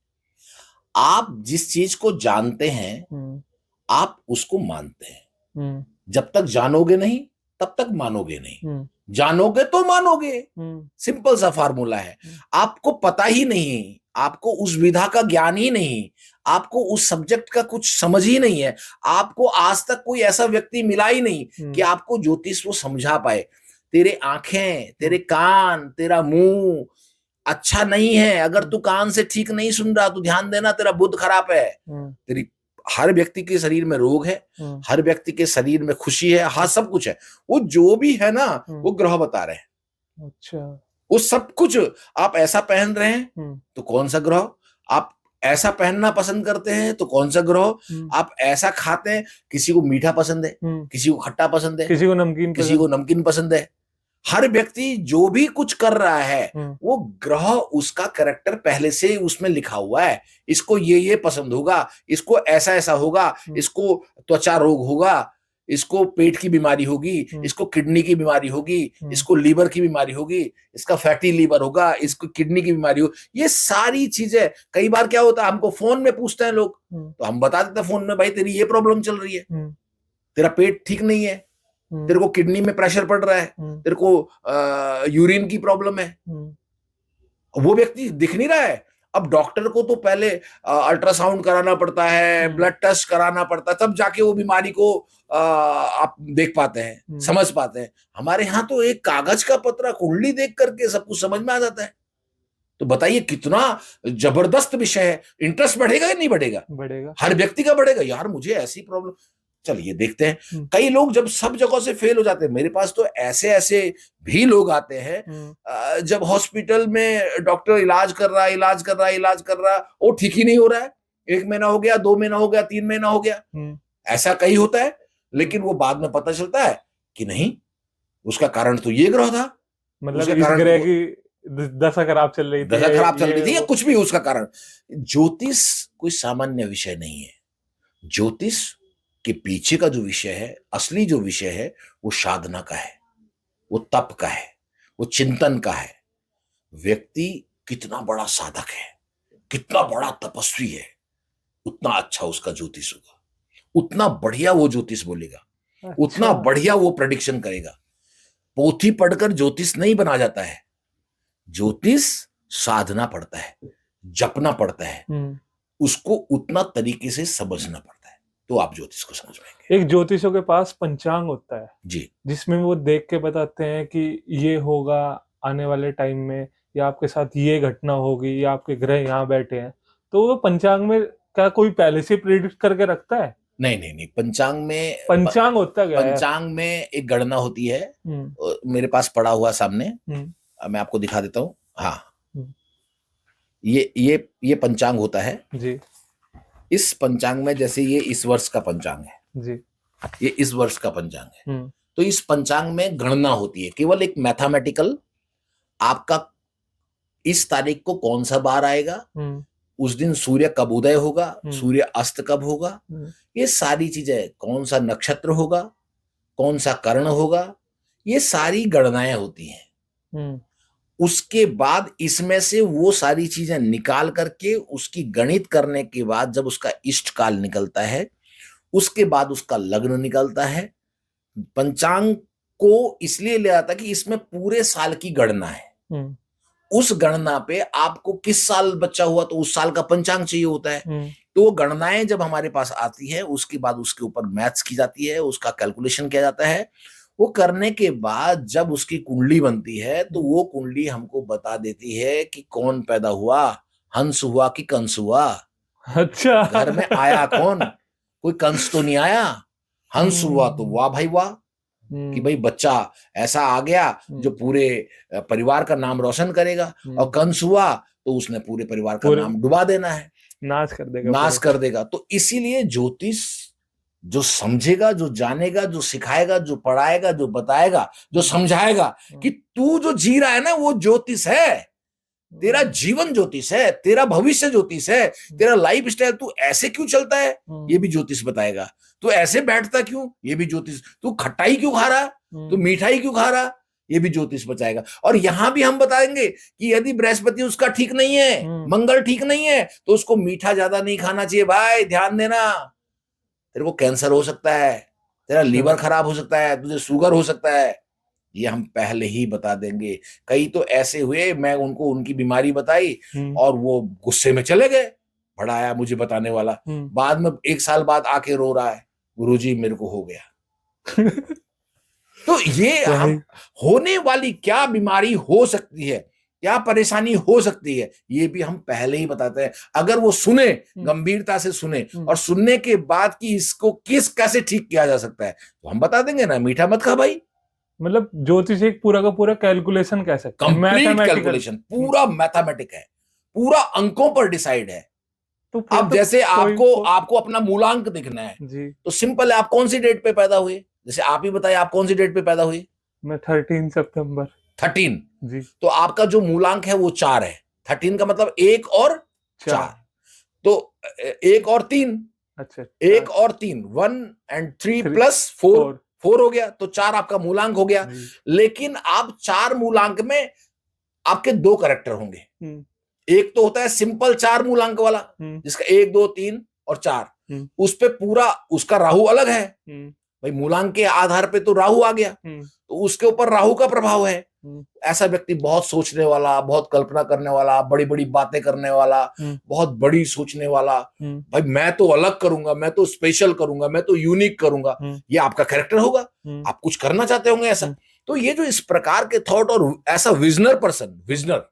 Speaker 2: आप जिस चीज को जानते हैं आप उसको मानते हैं। जब तक जानोगे नहीं तब तक मानोगे नहीं। जानोगे तो मानोगे, सिंपल सा फार्मूला है। आपको पता ही नहीं, आपको उस विधा का ज्ञान ही नहीं, आपको उस सब्जेक्ट का कुछ समझ ही नहीं है, आपको आज तक कोई ऐसा व्यक्ति मिला ही नहीं कि आपको ज्योतिष वो समझा पाए। तेरे आंखें, तेरे कान, तेरा मुंह अच्छा नहीं है। अगर तू कान से ठीक नहीं सुन रहा तो ध्यान देना, तेरा बुद्ध खराब है। तेरी हर व्यक्ति के शरीर में रोग है, हर व्यक्ति के शरीर में खुशी है, हाँ सब कुछ है। वो जो भी है ना वो ग्रह बता रहे हैं।
Speaker 1: अच्छा,
Speaker 2: वो सब कुछ। आप ऐसा पहन रहे हैं तो कौन सा ग्रह, आप ऐसा पहनना पसंद करते हैं तो कौन सा ग्रह, आप ऐसा खाते हैं, किसी को मीठा पसंद है, किसी को खट्टा पसंद है,
Speaker 1: किसी को नमकीन
Speaker 2: पसंद है। हर व्यक्ति जो भी कुछ कर रहा है वो ग्रह, उसका कैरेक्टर पहले से उसमें लिखा हुआ है। इसको ये पसंद होगा, इसको ऐसा ऐसा होगा, इसको त्वचा रोग होगा, इसको पेट की बीमारी होगी, इसको किडनी की बीमारी होगी, इसको लीवर की बीमारी होगी, इसका फैटी लीवर होगा, इसको किडनी की बीमारी हो। ये सारी चीजें कई बार क्या होता है, हमको फोन में पूछते हैं लोग, तो हम बता देते हैं फोन में, भाई तेरी ये प्रॉब्लम चल रही है, तेरा पेट ठीक नहीं है, तेरे को किडनी में प्रेशर पड़ रहा है, तेरे को यूरिन की प्रॉब्लम है। वो व्यक्ति दिख नहीं रहा है। अब डॉक्टर को तो पहले अल्ट्रासाउंड कराना पड़ता है, ब्लड टेस्ट कराना पड़ता है, तब जाके वो बीमारी को आप देख पाते हैं, समझ पाते हैं। हमारे यहाँ तो एक कागज का पत्रा, कुंडली देख करके सब कुछ समझ में आ जाता है। तो बताइए कितना जबरदस्त विषय है। इंटरेस्ट बढ़ेगा या नहीं बढ़ेगा?
Speaker 1: बढ़ेगा।
Speaker 2: हर व्यक्ति का बढ़ेगा। यार मुझे ऐसी प्रॉब्लम, चलिए देखते हैं। कई लोग जब सब जगह से फेल हो जाते हैं, मेरे पास तो ऐसे ऐसे भी लोग आते हैं जब हॉस्पिटल में डॉक्टर इलाज कर रहा वो ठीक ही नहीं हो रहा है, 1 महीना हो गया, 2 महीना हो गया, 3 महीना हो गया, ऐसा कई होता है। लेकिन वो बाद में पता चलता है कि नहीं, उसका कारण तो ये ग्रह था,
Speaker 1: मतलब
Speaker 2: उसके
Speaker 1: इस
Speaker 2: कारण
Speaker 1: ग्रह की दशा खराब चल रही थी,
Speaker 2: दशा खराब चल रही थी, या
Speaker 1: वो-
Speaker 2: कुछ भी उसका कारण। ज्योतिष कोई सामान्य विषय नहीं है। ज्योतिष के पीछे का जो विषय है, असली जो विषय है, वो साधना का है, वो तप का है, वो चिंतन का है। व्यक्ति कितना बड़ा साधक है, कितना बड़ा तपस्वी है, उतना अच्छा उसका ज्योतिष होगा, उतना बढ़िया वो ज्योतिष बोलेगा, उतना
Speaker 1: अच्छा।
Speaker 2: बढ़िया वो प्रेडिक्शन करेगा। पोथी पढ़कर ज्योतिष नहीं बना जाता है। ज्योतिष साधना पड़ता है, जपना पड़ता है, उसको उतना तरीके से समझना पड़ता है, तो आप ज्योतिष को समझ पाएंगे।
Speaker 1: एक ज्योतिषों के पास पंचांग होता है
Speaker 2: जी,
Speaker 1: जिसमें वो देख के बताते हैं कि ये होगा आने वाले टाइम में, या आपके साथ ये घटना होगी, या आपके ग्रह यहाँ बैठे हैं, तो वो पंचांग में क्या कोई पहले से प्रेडिक्ट करके रखता है?
Speaker 2: नहीं नहीं नहीं, पंचांग में
Speaker 1: पंचांग होता क्या है?
Speaker 2: पंचांग में एक गणना होती है, मेरे पास पड़ा हुआ सामने, मैं आपको दिखा देता हूँ। हाँ, ये पंचांग होता है
Speaker 1: जी
Speaker 2: इस पंचांग में, जैसे ये इस वर्ष का पंचांग है,
Speaker 1: जी।
Speaker 2: ये इस वर्ष का पंचांग है, तो इस पंचांग में गणना होती है, केवल एक मैथमेटिकल, आपका इस तारीख को कौन सा बार आएगा, उस दिन सूर्य कब उदय होगा, सूर्य अस्त कब होगा, ये सारी चीजें, कौन सा नक्षत्र होगा, कौन सा कर्ण होगा, ये सारी गणनाएं होती हैं। उसके बाद इसमें से वो सारी चीजें निकाल करके उसकी गणित करने के बाद जब उसका इष्ट काल निकलता है, उसके बाद उसका लग्न निकलता है। पंचांग को इसलिए ले आता कि इसमें पूरे साल की गणना है। उस गणना पे आपको किस साल बच्चा हुआ तो उस साल का पंचांग चाहिए होता है। तो वो गणनाएं जब हमारे पास आती है, उसके बाद उसके ऊपर मैथ्स की जाती है, उसका कैलकुलेशन किया जाता है। वो करने के बाद जब उसकी कुंडली बनती है, तो वो कुंडली हमको बता देती है कि कौन पैदा हुआ, हंस हुआ कि कंस हुआ।
Speaker 1: अच्छा।
Speaker 2: घर में आया कौन, कोई कंस तो नहीं आया, हंस हुआ तो वाह भाई वाह, कि भाई बच्चा ऐसा आ गया जो पूरे परिवार का नाम रोशन करेगा, और कंस हुआ तो उसने पूरे परिवार का नाम डुबा देना है,
Speaker 1: नाश कर देगा,
Speaker 2: नाश कर देगा। तो इसीलिए ज्योतिष जो समझेगा, जो जानेगा, जो सिखाएगा, जो पढ़ाएगा, जो बताएगा, जो समझाएगा कि तू जो जी रहा है ना, वो ज्योतिष है, तेरा जीवन ज्योतिष है, तेरा भविष्य ज्योतिष है, तेरा लाइफ स्टाइल, तू ऐसे क्यों चलता है ये भी ज्योतिष बताएगा, तू ऐसे बैठता क्यों ये भी ज्योतिष, तू खट्टाई क्यों खा रहा, तू मिठाई क्यों खा रहा, ये भी ज्योतिष बताएगा। और यहां भी हम बताएंगे कि यदि बृहस्पति उसका ठीक नहीं है, मंगल ठीक नहीं है, तो उसको मीठा ज्यादा नहीं खाना चाहिए भाई, ध्यान देना, तेरे को कैंसर हो सकता है, तेरा लीवर खराब हो सकता है, तुझे शुगर हो सकता है, ये हम पहले ही बता देंगे। कई तो ऐसे हुए, मैं उनको उनकी बीमारी बताई और वो गुस्से में चले गए, बढ़ाया मुझे बताने वाला, बाद में 1 साल बाद आके रो रहा है, गुरुजी मेरे को हो गया। तो ये हम होने वाली क्या बीमारी हो सकती है, क्या परेशानी हो सकती है, ये भी हम पहले ही बताते हैं। अगर वो सुने, गंभीरता से सुने, और सुनने के बाद कि इसको कैसे ठीक किया जा सकता है, तो हम बता देंगे ना, मीठा मत खा भाई।
Speaker 1: मतलब ज्योतिष एक पूरा का पूरा कैलकुलेशन कह सकते हैं,
Speaker 2: कंप्लीट कैलकुलेशन, पूरा मैथमेटिक है, पूरा अंकों पर डिसाइड है।
Speaker 1: तो
Speaker 2: अब जैसे आपको अपना मूलांक देखना है जी, तो सिंपल है, आप कौन सी डेट पे पैदा हुए, जैसे आप ही बताइए, आप कौन सी डेट पे पैदा हुए?
Speaker 1: मैं 13 सितंबर।
Speaker 2: 13
Speaker 1: जी।
Speaker 2: तो आपका जो मूलांक है वो 4 है। 13 का मतलब 1 और 4, तो 1 और 3,
Speaker 1: अच्छा,
Speaker 2: 1 और 3, 1 and 3 प्लस 4 हो गया, तो 4 आपका मूलांक हो गया। लेकिन आप 4 मूलांक में आपके 2 कैरेक्टर होंगे। एक तो होता है सिंपल 4 मूलांक वाला, जिसका 1 2 3 और 4, उस पे पूरा उसका राहु अलग है भाई, मूलांक के आधार पे तो राहु आ गया, तो उसके ऊपर राहु का प्रभाव है। ऐसा व्यक्ति बहुत सोचने वाला, बहुत कल्पना करने वाला, बड़ी बड़ी बातें करने वाला, बहुत बड़ी सोचने वाला, भाई मैं तो अलग करूंगा, मैं तो स्पेशल करूंगा, मैं तो यूनिक करूंगा, ये आपका कैरेक्टर होगा। आप कुछ करना चाहते होंगे ऐसा, तो ये जो इस प्रकार के थॉट और ऐसा विजनर पर्सन, विजनर,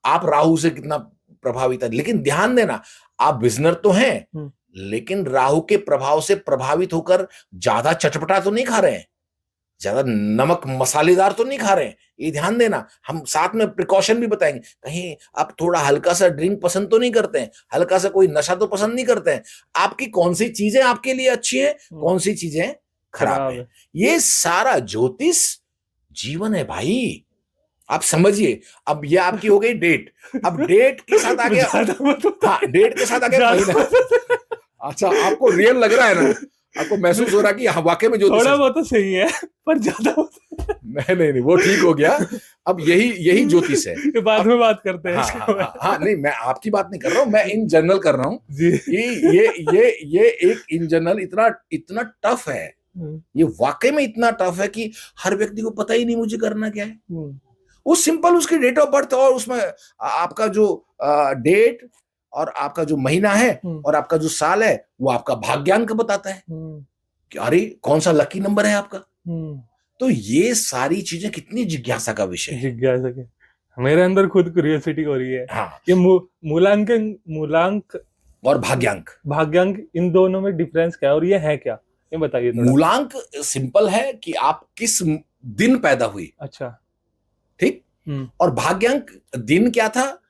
Speaker 2: आप राहु से कितना प्रभावित है। लेकिन ध्यान देना, आप विजनर तो हैं, लेकिन राहु के प्रभाव से प्रभावित होकर ज्यादा चटपटा तो नहीं खा रहे हैं, ज्यादा नमक मसालेदार तो नहीं खा रहे हैं, ये ध्यान देना। हम साथ में प्रिकॉशन भी बताएंगे, कहीं आप थोड़ा हल्का सा ड्रिंक पसंद तो नहीं करते हैं, हल्का सा कोई नशा तो पसंद नहीं करते हैं। आपकी कौन सी चीजें आपके लिए अच्छी है, कौन सी चीजें खराब है, ये सारा ज्योतिष जीवन है भाई। आप समझिए, अब ये आपकी हो गई डेट, अब डेट के साथ आगे, हाँ डेट के साथ आगे महीना। अच्छा, आपको रियल लग रहा है ना, आपको महसूस हो रहा है कि हाँ वाकई में ज्योतिष
Speaker 1: थोड़ा बहुत तो सही है पर ज्यादा
Speaker 2: नहीं, वो ठीक हो गया। अब यही ज्योतिष है।
Speaker 1: बाद में बात करते हैं।
Speaker 2: हाँ, नहीं मैं आपकी बात नहीं कर रहा हूँ, मैं इन जनरल कर रहा हूँ
Speaker 1: जी।
Speaker 2: ये एक इन जनरल इतना टफ है, ये वाकई में इतना टफ है कि हर व्यक्ति को पता ही नहीं मुझे करना क्या है। वो सिंपल उसकी डेट ऑफ बर्थ और उसमें आपका जो डेट और आपका जो महीना है और आपका जो साल है वो आपका भाग्यांक बताता है कि अरे कौन सा लकी नंबर है आपका। तो ये सारी चीजें कितनी जिज्ञासा का विषय है।
Speaker 1: जिज्ञासा के मेरे अंदर खुद क्यूरियोसिटी हो रही है।
Speaker 2: हाँ,
Speaker 1: ये मूलांक
Speaker 2: और भाग्यांक
Speaker 1: इन दोनों में डिफरेंस क्या है और ये है क्या, ये बताइए थोड़ा।
Speaker 2: मूलांक सिंपल है कि आप किस दिन पैदा हुई,
Speaker 1: अच्छा
Speaker 2: ठीक। और भाग्यांक दिन क्या था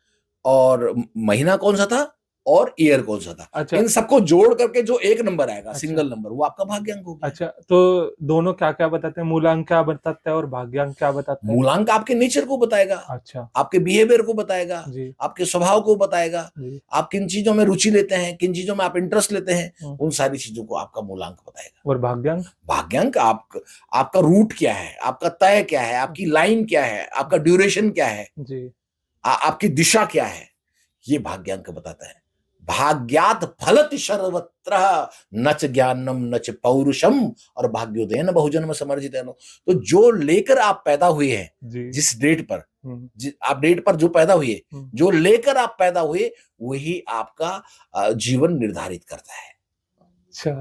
Speaker 2: और महीना कौन सा था और ईयर कौन सा था। अच्छा। इन सबको जोड़ करके जो एक नंबर आएगा, अच्छा, सिंगल नंबर, वो आपका भाग्यांक होगा।
Speaker 1: अच्छा, तो दोनों क्या क्या बताते हैं, मूलांक क्या बताता है और भाग्यांक क्या बताता है?
Speaker 2: मूलांक आपके नेचर को बताएगा,
Speaker 1: अच्छा,
Speaker 2: आपके बिहेवियर को बताएगा, आपके स्वभाव को बताएगा, आप किन चीजों में रुचि लेते हैं, किन चीजों में आप इंटरेस्ट लेते हैं, उन सारी चीजों को आपका मूलांक बताएगा।
Speaker 1: और भाग्यांक
Speaker 2: आपका रूट क्या है, आपका तय क्या है, आपकी लाइन क्या है, आपका ड्यूरेशन क्या है, आपकी दिशा क्या है, ये भाग्यांक बताता है। भाग्यात फलति सर्वत्र नच ज्ञानम नच पौरुषम और भाग्योदयन बहुजन्म समर्जितेन। तो जो लेकर आप पैदा हुए हैं, जिस डेट पर आप डेट पर जो पैदा हुए, जो लेकर आप पैदा हुए, वही आपका जीवन निर्धारित करता है।
Speaker 1: अच्छा,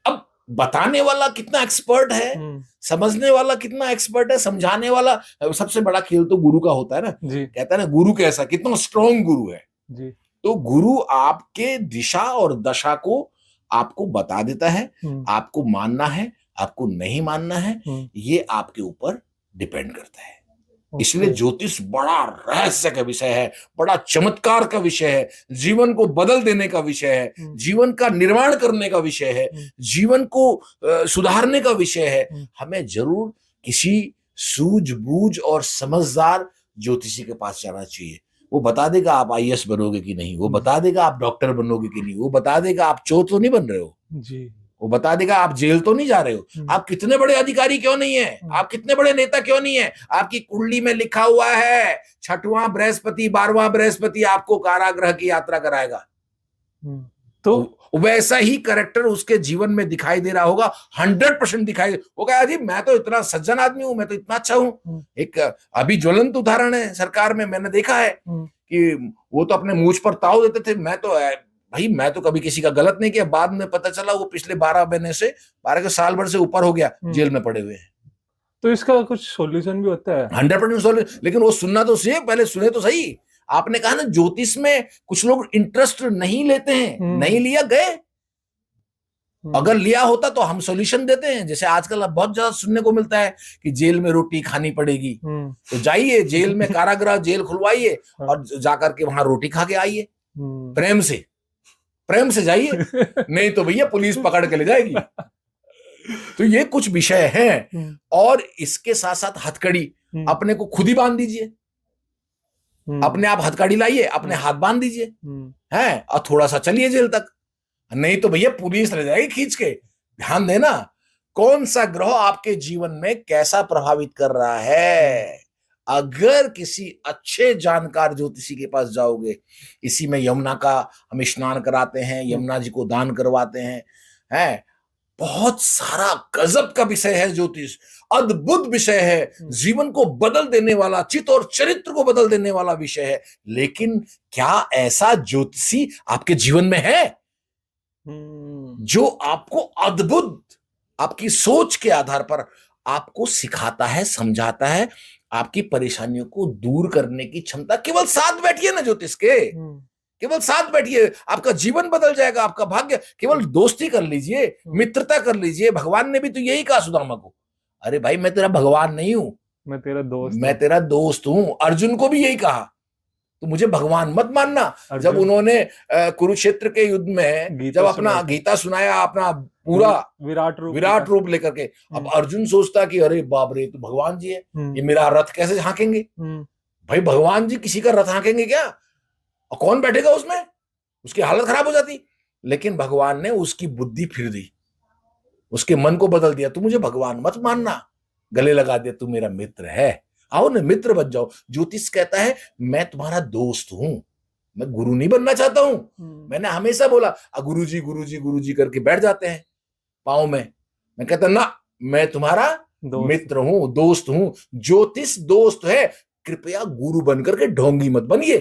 Speaker 2: अब बताने वाला कितना एक्सपर्ट है, समझने वाला कितना एक्सपर्ट है, समझाने वाला, सबसे बड़ा खेल तो गुरु का होता है ना। कहता है ना, गुरु कैसा, कितना स्ट्रॉन्ग गुरु है जी। तो गुरु आपके दिशा और दशा को आपको बता देता है, आपको मानना है, आपको नहीं मानना है, ये आपके ऊपर डिपेंड करता है। इसलिए ज्योतिष बड़ा रहस्य का विषय है, बड़ा चमत्कार का विषय है, जीवन को बदल देने का विषय है, जीवन का निर्माण करने का विषय है, जीवन को सुधारने का विषय है। हमें जरूर किसी सूझबूझ और समझदार ज्योतिषी के पास जाना चाहिए। वो बता देगा आप आईएएस बनोगे कि नहीं, वो बता देगा आप डॉक्टर बनोगे कि नहीं, वो बता देगा आप चोर तो नहीं बन रहे हो जी, वो बता देगा आप जेल तो नहीं जा रहे हो, आप कितने बड़े अधिकारी क्यों नहीं है, आप कितने बड़े नेता क्यों नहीं है, आपकी कुंडली में लिखा हुआ है 6वां बृहस्पति 12वां बृहस्पति आपको कारागृह की यात्रा कराएगा। तो वैसा ही कैरेक्टर उसके जीवन में दिखाई दे रहा होगा, 100% दिखाई। वो कहा जी मैं तो इतना सज्जन आदमी हूं, मैं तो इतना अच्छा हूं। एक अभी ज्वलंत उदाहरण है सरकार में, मैंने देखा है कि वो तो अपने मूंछ पर ताव देते थे, मैं तो कभी किसी का गलत नहीं किया। बाद में पता चला वो पिछले 12 के साल भर से ऊपर हो गया, जेल में पड़े हुए हैं।
Speaker 1: तो इसका कुछ सॉल्यूशन भी होता है?
Speaker 2: 100% सॉल्यूशन, लेकिन वो सुनना तो सही, पहले सुने तो सही। आपने कहा ना ज्योतिष में कुछ लोग इंटरेस्ट नहीं लेते हैं, नहीं लिया गए। अगर लिया होता तो हम सॉल्यूशन देते हैं। जैसे आजकल अब बहुत ज्यादा सुनने को मिलता है कि जेल में रोटी खानी पड़ेगी, तो जाइए जेल में, कारागृह जेल खुलवाइए और जाकर के वहां रोटी खा के आइए, प्रेम से जाइए, नहीं तो भैया पुलिस पकड़ के ले जाएगी। तो ये कुछ विषय हैं। और इसके साथ साथ हथकड़ी अपने को खुद ही बांध दीजिए, अपने आप हथकड़ी लाइए, अपने हाथ बांध दीजिए हैं, और थोड़ा सा चलिए जेल तक, नहीं तो भैया पुलिस ले जाएगी खींच के। ध्यान देना कौन सा ग्रह आपके जीवन में कैसा प्रभावित कर रहा है। अगर किसी अच्छे जानकार ज्योतिषी के पास जाओगे, इसी में यमुना का हम स्नान कराते हैं, यमुना जी को दान करवाते हैं, बहुत सारा गजब का विषय है ज्योतिष, अद्भुत विषय है, जीवन को बदल देने वाला, चित्त और चरित्र को बदल देने वाला विषय है। लेकिन क्या ऐसा ज्योतिषी आपके जीवन में है जो आपको अद्भुत, आपकी सोच के आधार पर आपको सिखाता है, समझाता है, आपकी परेशानियों को दूर करने की क्षमता? केवल साथ बैठिए ना ज्योतिष के, केवल साथ बैठिए, आपका जीवन बदल जाएगा, आपका भाग्य। केवल दोस्ती कर लीजिए, मित्रता कर लीजिए। भगवान ने भी तो यही कहा सुदामा को, अरे भाई मैं तेरा भगवान नहीं हूं,
Speaker 1: मैं तेरा दोस्त
Speaker 2: मैं
Speaker 1: हूँ।
Speaker 2: तेरा दोस्त हूं। अर्जुन को भी यही कहा, तो मुझे भगवान मत मानना। जब
Speaker 1: अर्जुन
Speaker 2: उन्होंने कुरुक्षेत्र के युद्ध में जब
Speaker 1: गीता
Speaker 2: अपना
Speaker 1: सुनाई थी,
Speaker 2: गीता सुनाया, अपना पूरा
Speaker 1: विराट
Speaker 2: विराट रूप लेकर के, अब
Speaker 1: हम्म,
Speaker 2: अर्जुन सोचता कि अरे बाप रे, तो भगवान जी है, ये मेरा रथ कैसे हाँकेंगे?
Speaker 1: हम्म,
Speaker 2: भाई भगवान जी किसी का रथ हाँकेंगे क्या? और कौन बैठेगा उसमें? उसकी हालत खराब हो जाती। लेकिन भगवान ने उसकी बुद्धि फिर दी, उसके मन को बदल दिया। तू मुझे भगवान मत मानना, गले लगा दिया, तू मेरा मित्र है, आओ ना मित्र बन जाओ। ज्योतिष कहता है मैं तुम्हारा दोस्त हूं, मैं गुरु नहीं बनना चाहता हूं। मैंने हमेशा बोला गुरु जी गुरु जी गुरु जी करके बैठ जाते हैं पाँव में। मैं कहता ना, मैं तुम्हारा
Speaker 1: दोस्त।
Speaker 2: मित्र हूं, दोस्त हूं। ज्योतिष दोस्त है, कृपया गुरु बनकर के ढोंगी मत बनिए,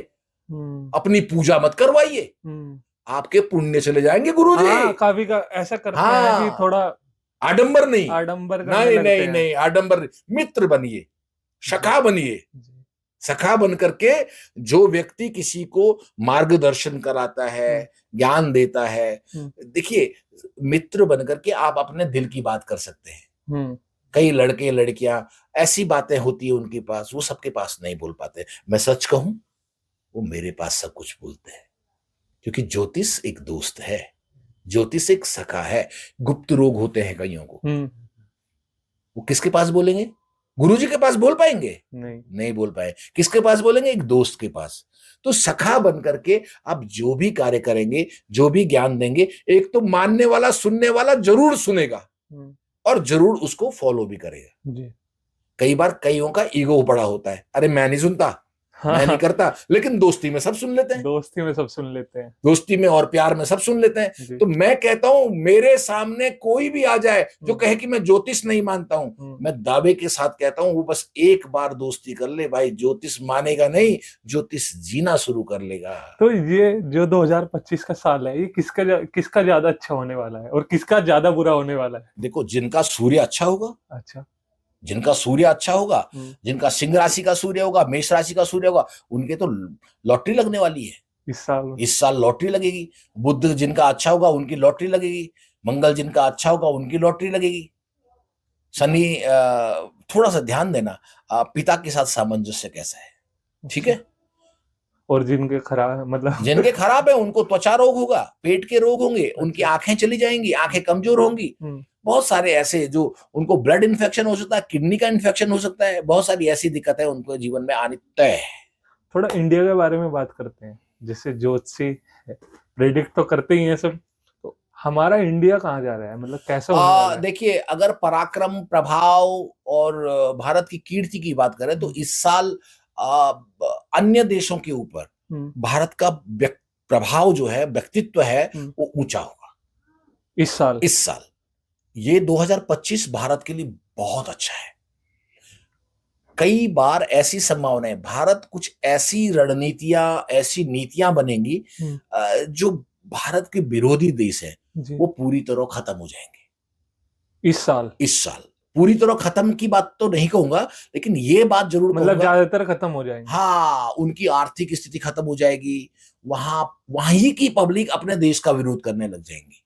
Speaker 2: अपनी पूजा मत करवाइए, आपके पुण्य चले जाएंगे गुरु जी।
Speaker 1: हाँ, काफी का ऐसा करते हैं कि
Speaker 2: हाँ,
Speaker 1: थोड़ा
Speaker 2: आडंबर नहीं,
Speaker 1: आडंबर करने
Speaker 2: नहीं
Speaker 1: लगते
Speaker 2: नहीं
Speaker 1: हैं।
Speaker 2: नहीं, आडंबर नहीं। मित्र बनिए, सखा बनिए।
Speaker 1: जी,
Speaker 2: सखा बन करके जो व्यक्ति किसी को मार्गदर्शन कराता है, ज्ञान देता है, देखिए मित्र बन करके आप अपने दिल की बात कर सकते हैं। कई लड़के लड़कियां ऐसी बातें होती है उनके पास, वो सबके पास नहीं बोल पाते। मैं सच कहूं, वो मेरे पास सब कुछ बोलते हैं, क्योंकि ज्योतिष एक दोस्त है, ज्योतिष एक सखा है। गुप्त रोग होते हैं कईयों को, वो किसके पास बोलेंगे? गुरुजी के पास बोल पाएंगे? नहीं बोल पाए। किसके पास बोलेंगे? एक दोस्त के पास। तो सखा बन करके आप जो भी कार्य करेंगे, जो भी ज्ञान देंगे, एक तो मानने वाला सुनने वाला जरूर सुनेगा और जरूर उसको फॉलो भी करेगा।
Speaker 1: जी।
Speaker 2: कई बार कईयों का ईगो बड़ा होता है, अरे मैं नहीं सुनता, मैं नहीं करता, लेकिन दोस्ती में सब सुन लेते हैं,
Speaker 1: दोस्ती में सब सुन लेते हैं,
Speaker 2: दोस्ती में और प्यार में सब सुन लेते हैं। तो मैं कहता हूं, मेरे सामने कोई भी आ जाए जो कहे कि मैं ज्योतिष नहीं मानता हूं, मैं दावे के साथ कहता हूं वो बस एक बार दोस्ती कर ले भाई, ज्योतिष मानेगा नहीं, ज्योतिष जीना शुरू कर लेगा।
Speaker 1: तो ये जो 2025 का साल है, ये किसका ज्यादा अच्छा होने वाला है और किसका ज्यादा बुरा होने वाला है?
Speaker 2: देखो, जिनका सूर्य अच्छा होगा,
Speaker 1: अच्छा,
Speaker 2: जिनका सूर्य अच्छा होगा, जिनका सिंह राशि का सूर्य होगा, मेष राशि का सूर्य होगा, उनके तो लॉटरी लगने वाली है इस साल लॉटरी लगेगी। बुध जिनका अच्छा होगा उनकी लॉटरी लगेगी, मंगल जिनका अच्छा होगा उनकी लॉटरी लगेगी। शनि, थोड़ा सा ध्यान देना, पिता के साथ सामंजस्य कैसा है, ठीक है?
Speaker 1: और जिनके खराब, मतलब
Speaker 2: जिनके खराब है उनको त्वचा रोग होगा, पेट के रोग होंगे, उनकी आंखें चली जाएंगी, आंखें कमजोर होंगी। बहुत सारे ऐसे जो उनको ब्लड इन्फेक्शन हो सकता है, किडनी का इन्फेक्शन हो सकता है, बहुत सारी ऐसी दिक्कतें उनको जीवन में आनी तय है।
Speaker 1: थोड़ा इंडिया के बारे में बात करते हैं। जैसे ज्योतिषी प्रेडिक्ट तो करते ही हैं सब, तो हमारा इंडिया कहाँ जा रहा है, मतलब कैसा होने वाला है?
Speaker 2: देखिए, अगर पराक्रम, प्रभाव और भारत की कीर्ति की बात करें तो इस साल अन्य देशों के ऊपर भारत का प्रभाव जो है, व्यक्तित्व है, वो ऊंचा होगा इस साल। ये 2025 भारत के लिए बहुत अच्छा है। कई बार ऐसी संभावना है, भारत कुछ ऐसी रणनीतियां, ऐसी नीतियां बनेंगी जो भारत के विरोधी देश है वो पूरी तरह खत्म हो जाएंगे इस साल। पूरी तरह खत्म की बात तो नहीं कहूंगा, लेकिन ये बात जरूर
Speaker 1: मतलब ज्यादातर खत्म हो जाएंगे।
Speaker 2: हाँ, उनकी आर्थिक स्थिति खत्म हो जाएगी, वहीं की पब्लिक अपने देश का विरोध करने लग जाएंगी।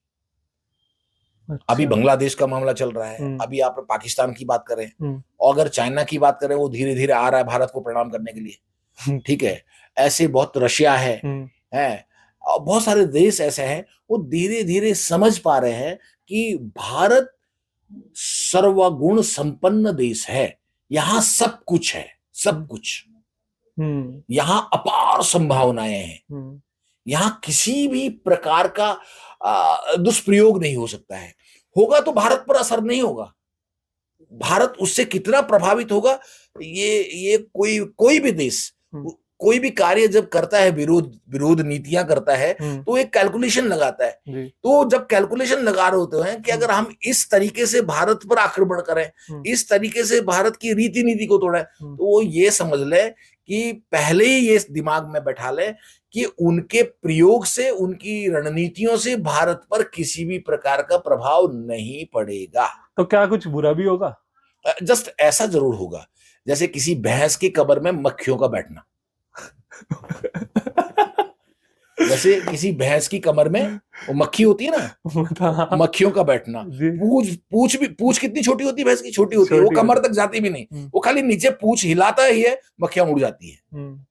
Speaker 1: अच्छा।
Speaker 2: अभी बांग्लादेश का मामला चल रहा है, अभी आप पाकिस्तान की बात करें, और अगर चाइना की बात करें, वो धीरे धीरे आ रहा है भारत को प्रणाम करने के लिए, ठीक है? ऐसे बहुत, रशिया है, बहुत सारे देश ऐसे हैं, वो धीरे धीरे समझ पा रहे हैं कि भारत सर्वगुण संपन्न देश है, यहाँ सब कुछ है, सब कुछ, यहाँ अपार संभावनाएं हैं, यहाँ किसी भी प्रकार का दुष्प्रयोग नहीं हो सकता है। होगा तो भारत पर असर नहीं होगा, भारत उससे कितना प्रभावित होगा, ये कोई भी देश कोई भी कार्य जब करता है, विरोध नीतियां करता है, तो एक कैलकुलेशन लगाता है। तो जब कैलकुलेशन लगा रहे होते हैं कि अगर हम इस तरीके से भारत पर आक्रमण करें, इस तरीके से भारत की रीति नीति को तोड़ें, तो वो ये समझ ले कि पहले ही ये दिमाग में बैठा ले कि उनके प्रयोग से, उनकी रणनीतियों से भारत पर किसी भी प्रकार का प्रभाव नहीं पड़ेगा।
Speaker 1: तो क्या कुछ बुरा भी होगा?
Speaker 2: जस्ट ऐसा जरूर होगा जैसे किसी भैंस की कब्र में मक्खियों का बैठना। जैसे किसी भैंस की कमर में वो मक्खी होती है ना,
Speaker 1: हाँ,
Speaker 2: मक्खियों का बैठना।
Speaker 1: जी,
Speaker 2: पूछ कितनी छोटी होती है भैंस की, छोटी होती है, वो
Speaker 1: छोटी
Speaker 2: कमर
Speaker 1: होती
Speaker 2: तक जाती भी नहीं,
Speaker 1: है।
Speaker 2: वो खाली नीचे पूछ हिलाता ही है, मक्खियां उड़ जाती है।
Speaker 1: हम्म,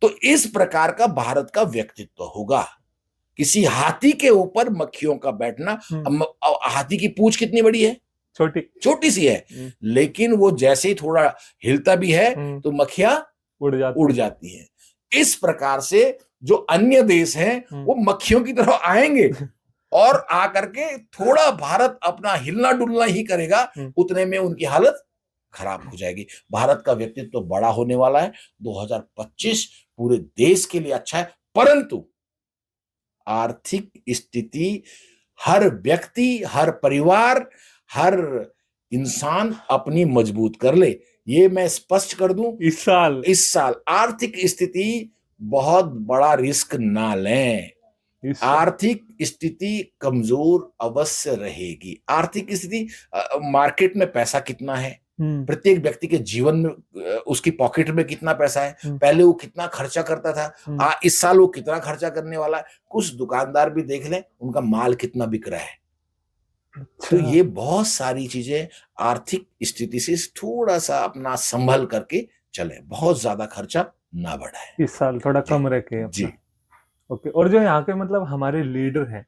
Speaker 2: तो इस प्रकार का भारत का व्यक्तित्व होगा, किसी हाथी के ऊपर मक्खियों का बैठना।
Speaker 1: हम्म,
Speaker 2: अब हाथी की पूंछ कितनी बड़ी है,
Speaker 1: छोटी।
Speaker 2: छोटी सी है,
Speaker 1: हम्म,
Speaker 2: लेकिन वो जैसे ही थोड़ा हिलता भी है
Speaker 1: हम्म,
Speaker 2: तो मक्खियां
Speaker 1: उड़ जाती
Speaker 2: उड़
Speaker 1: है।
Speaker 2: जाती हैं। इस प्रकार से जो अन्य देश हैं
Speaker 1: हम्म,
Speaker 2: वो मक्खियों की तरह आएंगे और आकर के थोड़ा भारत अपना हिलना डुलना ही करेगा,
Speaker 1: हम्म,
Speaker 2: उतने में उनकी हालत खराब हो जाएगी। भारत का व्यक्तित्व बड़ा होने वाला है। 2025 पूरे देश के लिए अच्छा है, परंतु आर्थिक स्थिति हर व्यक्ति, हर परिवार, हर इंसान अपनी मजबूत कर ले। ये मैं स्पष्ट कर दूं, इस साल आर्थिक स्थिति बहुत बड़ा रिस्क ना लें।
Speaker 1: इस
Speaker 2: आर्थिक स्थिति कमजोर अवश्य रहेगी। आर्थिक स्थिति, मार्केट में पैसा कितना है,
Speaker 1: हम्म,
Speaker 2: प्रत्येक व्यक्ति के जीवन में उसकी पॉकेट में कितना पैसा है,
Speaker 1: हम्म,
Speaker 2: पहले वो कितना खर्चा करता था,
Speaker 1: हम्म,
Speaker 2: इस साल वो कितना खर्चा करने वाला है। कुछ दुकानदार भी देख लें उनका माल कितना बिक रहा है। तो
Speaker 1: अच्छा,
Speaker 2: ये बहुत सारी चीजें, आर्थिक स्थिति से थोड़ा सा अपना संभल करके चले, बहुत ज्यादा खर्चा ना बढ़ाए।
Speaker 1: इस साल थोड़ा
Speaker 2: जी
Speaker 1: कम रखे
Speaker 2: जी।
Speaker 1: अपना। ओके, और जो यहाँ के मतलब हमारे लीडर हैं,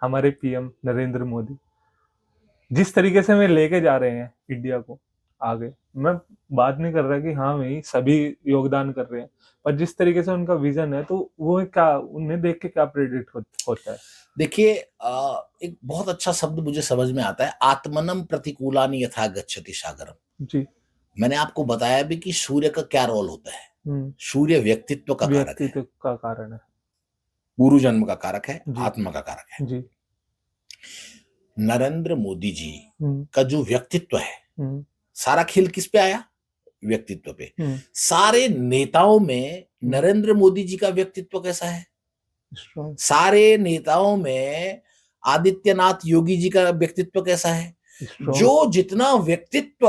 Speaker 1: हमारे पीएम नरेंद्र मोदी, जिस तरीके से वे लेके जा रहे हैं इंडिया को आगे, मैं बात नहीं कर रहा कि हाँ भाई सभी योगदान कर रहे हैं, पर जिस तरीके से उनका विजन है, तो वो क्या, उन्हें देख के क्या प्रेडिक्ट होता है?
Speaker 2: देखिए, एक बहुत अच्छा शब्द मुझे समझ में आता है, आत्मनम प्रतिकूलानि यथा गच्छति सागरम।
Speaker 1: जी।
Speaker 2: मैंने आपको बताया भी कि सूर्य का क्या रोल होता है।
Speaker 1: हम्म,
Speaker 2: सूर्य व्यक्तित्व का कारक है,
Speaker 1: व्यक्तित्व का कारण है।
Speaker 2: पूर्व जन्म का कारक है,
Speaker 1: जी।
Speaker 2: आत्मा का कारक है।
Speaker 1: जी।
Speaker 2: नरेंद्र मोदी जी
Speaker 1: हम्म,
Speaker 2: का जो व्यक्तित्व है,
Speaker 1: हम्म,
Speaker 2: सारा खेल किस पे आया, व्यक्तित्व पे।
Speaker 1: हम्म,
Speaker 2: सारे नेताओं में नरेंद्र मोदी जी का व्यक्तित्व कैसा है,
Speaker 1: स्ट्रॉन्ग,
Speaker 2: सारे नेताओं में आदित्यनाथ योगी जी का व्यक्तित्व कैसा है।
Speaker 1: स्ट्रॉन्ग।
Speaker 2: जो जितना व्यक्तित्व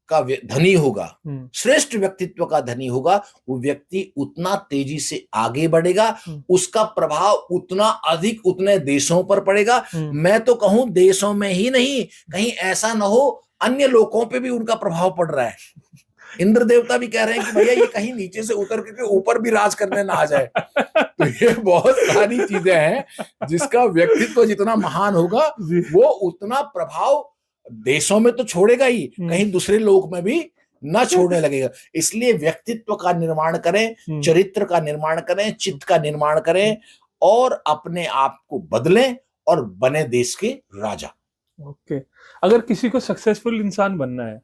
Speaker 2: का धनी होगा,
Speaker 1: हम्म,
Speaker 2: श्रेष्ठ व्यक्तित्व का धनी होगा, वो व्यक्ति उतना तेजी से आगे बढ़ेगा, उसका प्रभाव उतना अधिक उतने देशों पर पड़ेगा। मैं तो कहूं देशों में ही नहीं, कहीं ऐसा ना हो अन्य लोगों पे भी उनका प्रभाव पड़ रहा है। इंद्र देवता भी कह रहे हैं कि भैया ये कहीं नीचे से उतर के ऊपर भी राज करने ना आ जाए। तो ये बहुत सारी चीजें हैं, जिसका व्यक्तित्व जितना महान होगा
Speaker 1: जी।
Speaker 2: वो उतना प्रभाव देशों में तो छोड़ेगा ही, कहीं दूसरे लोक में भी ना छोड़ने लगेगा। इसलिए व्यक्तित्व का निर्माण करें, चरित्र का निर्माण करें, चित्त का निर्माण करें और अपने आप को बदलें और बने देश के राजा।
Speaker 1: ओके, अगर किसी को सक्सेसफुल इंसान बनना है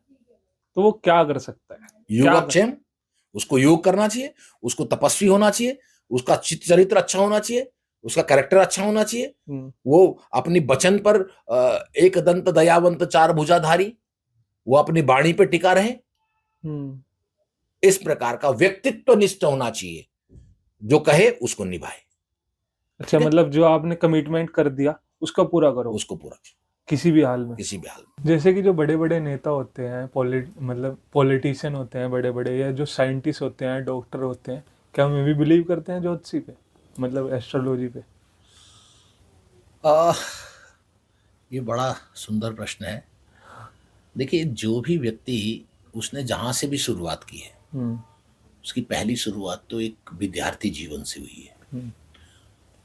Speaker 1: तो वो क्या कर सकता है?
Speaker 2: योगक्षेम, उसको योग करना चाहिए, उसको तपस्वी होना चाहिए, उसका चित्त चरित्र अच्छा होना चाहिए, उसका कैरेक्टर अच्छा होना चाहिए, वो अपनी वचन पर एक दंत दयावंत चार भुजाधारी, वो अपनी वाणी पे टिका रहे। इस प्रकार का व्यक्तित्व निष्ठ होना चाहिए, जो कहे उसको निभाए।
Speaker 1: अच्छा, मतलब जो आपने कमिटमेंट कर दिया उसका पूरा करो,
Speaker 2: उसको पूरा
Speaker 1: किसी भी हाल में।
Speaker 2: किसी भी हाल में।
Speaker 1: जैसे कि जो बड़े बड़े नेता होते हैं, मतलब पॉलिटिशियन होते हैं बड़े बड़े, या जो साइंटिस्ट होते हैं, डॉक्टर होते हैं, क्या वे भी बिलीव करते हैं ज्योतिषी पे, मतलब एस्ट्रोलॉजी पे?
Speaker 2: ये बड़ा सुंदर प्रश्न है। देखिए, जो भी व्यक्ति, उसने जहां से भी शुरुआत की है, उसकी पहली शुरुआत तो एक विद्यार्थी जीवन से हुई है।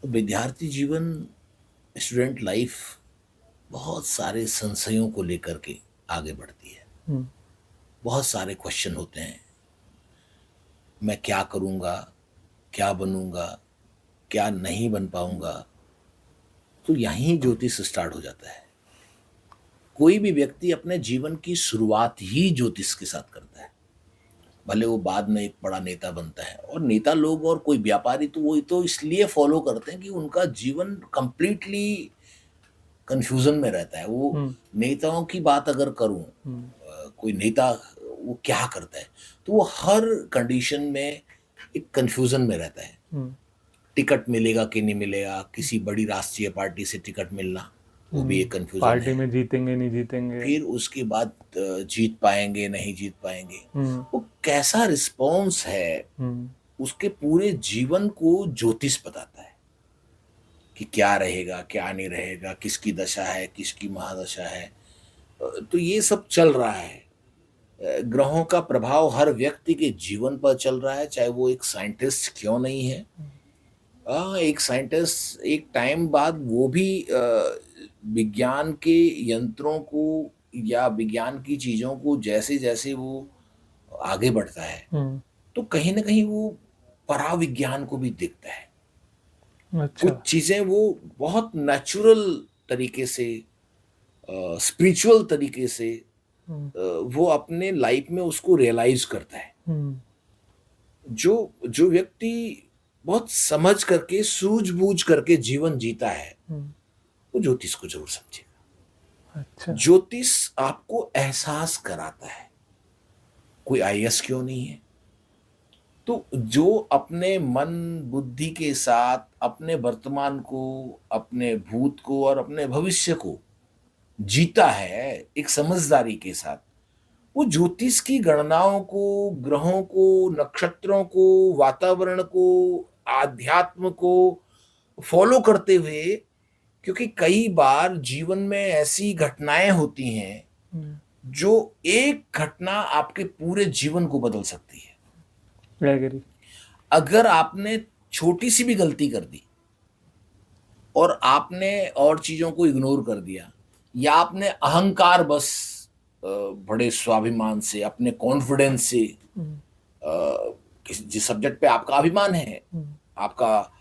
Speaker 2: तो विद्यार्थी जीवन, स्टूडेंट लाइफ, बहुत सारे संशयों को लेकर के आगे बढ़ती है। बहुत सारे क्वेश्चन होते हैं, मैं क्या करूंगा, क्या बनूंगा, क्या नहीं बन पाऊंगा। तो यहीं ज्योतिष स्टार्ट हो जाता है। कोई भी व्यक्ति अपने जीवन की शुरुआत ही ज्योतिष के साथ करता है, भले वो बाद में एक बड़ा नेता बनता है। और नेता लोग और कोई व्यापारी तो वो तो इसलिए फॉलो करते हैं कि उनका जीवन कंप्लीटली कंफ्यूजन में रहता है। वो नेताओं की बात अगर करूं, कोई नेता वो क्या करता है, तो वो हर कंडीशन में एक कंफ्यूजन में रहता है। टिकट मिलेगा कि नहीं मिलेगा, किसी बड़ी राष्ट्रीय पार्टी से टिकट मिलना, वो भी एक कंफ्यूजन है।
Speaker 1: पार्टी में जीतेंगे नहीं जीतेंगे,
Speaker 2: फिर उसके बाद जीत पाएंगे नहीं जीत पाएंगे, वो कैसा रिस्पॉन्स है उसके पूरे जीवन को ज्योतिष बताता है कि क्या रहेगा, क्या नहीं रहेगा, किसकी दशा है, किसकी महादशा है। तो ये सब चल रहा है। ग्रहों का प्रभाव हर व्यक्ति के जीवन पर चल रहा है, चाहे वो एक साइंटिस्ट क्यों नहीं है। एक साइंटिस्ट एक टाइम बाद वो भी विज्ञान के यंत्रों को या विज्ञान की चीजों को जैसे जैसे वो आगे बढ़ता है, तो कहीं ना कहीं वो पराविज्ञान को भी देखता है।
Speaker 1: अच्छा।
Speaker 2: कुछ चीजें वो बहुत नेचुरल तरीके से, स्पिरिचुअल तरीके से वो अपने लाइफ में उसको रियलाइज करता है। जो जो व्यक्ति बहुत समझ करके, सूझबूझ करके जीवन जीता है, वो ज्योतिष को जरूर समझेगा।
Speaker 1: अच्छा।
Speaker 2: ज्योतिष आपको एहसास कराता है, कोई आईएएस क्यों नहीं है। तो जो अपने मन बुद्धि के साथ अपने वर्तमान को, अपने भूत को और अपने भविष्य को जीता है एक समझदारी के साथ, वो ज्योतिष की गणनाओं को, ग्रहों को, नक्षत्रों को, वातावरण को, आध्यात्म को फॉलो करते हुए, क्योंकि कई बार जीवन में ऐसी घटनाएं होती हैं जो एक घटना आपके पूरे जीवन को बदल सकती है।
Speaker 1: एग्री।
Speaker 2: अगर आपने छोटी सी भी गलती कर दी और आपने और चीजों को इग्नोर कर दिया, या आपने अहंकार बस बड़े स्वाभिमान से, अपने कॉन्फिडेंस से, जिस सब्जेक्ट पे आपका अभिमान है, आपका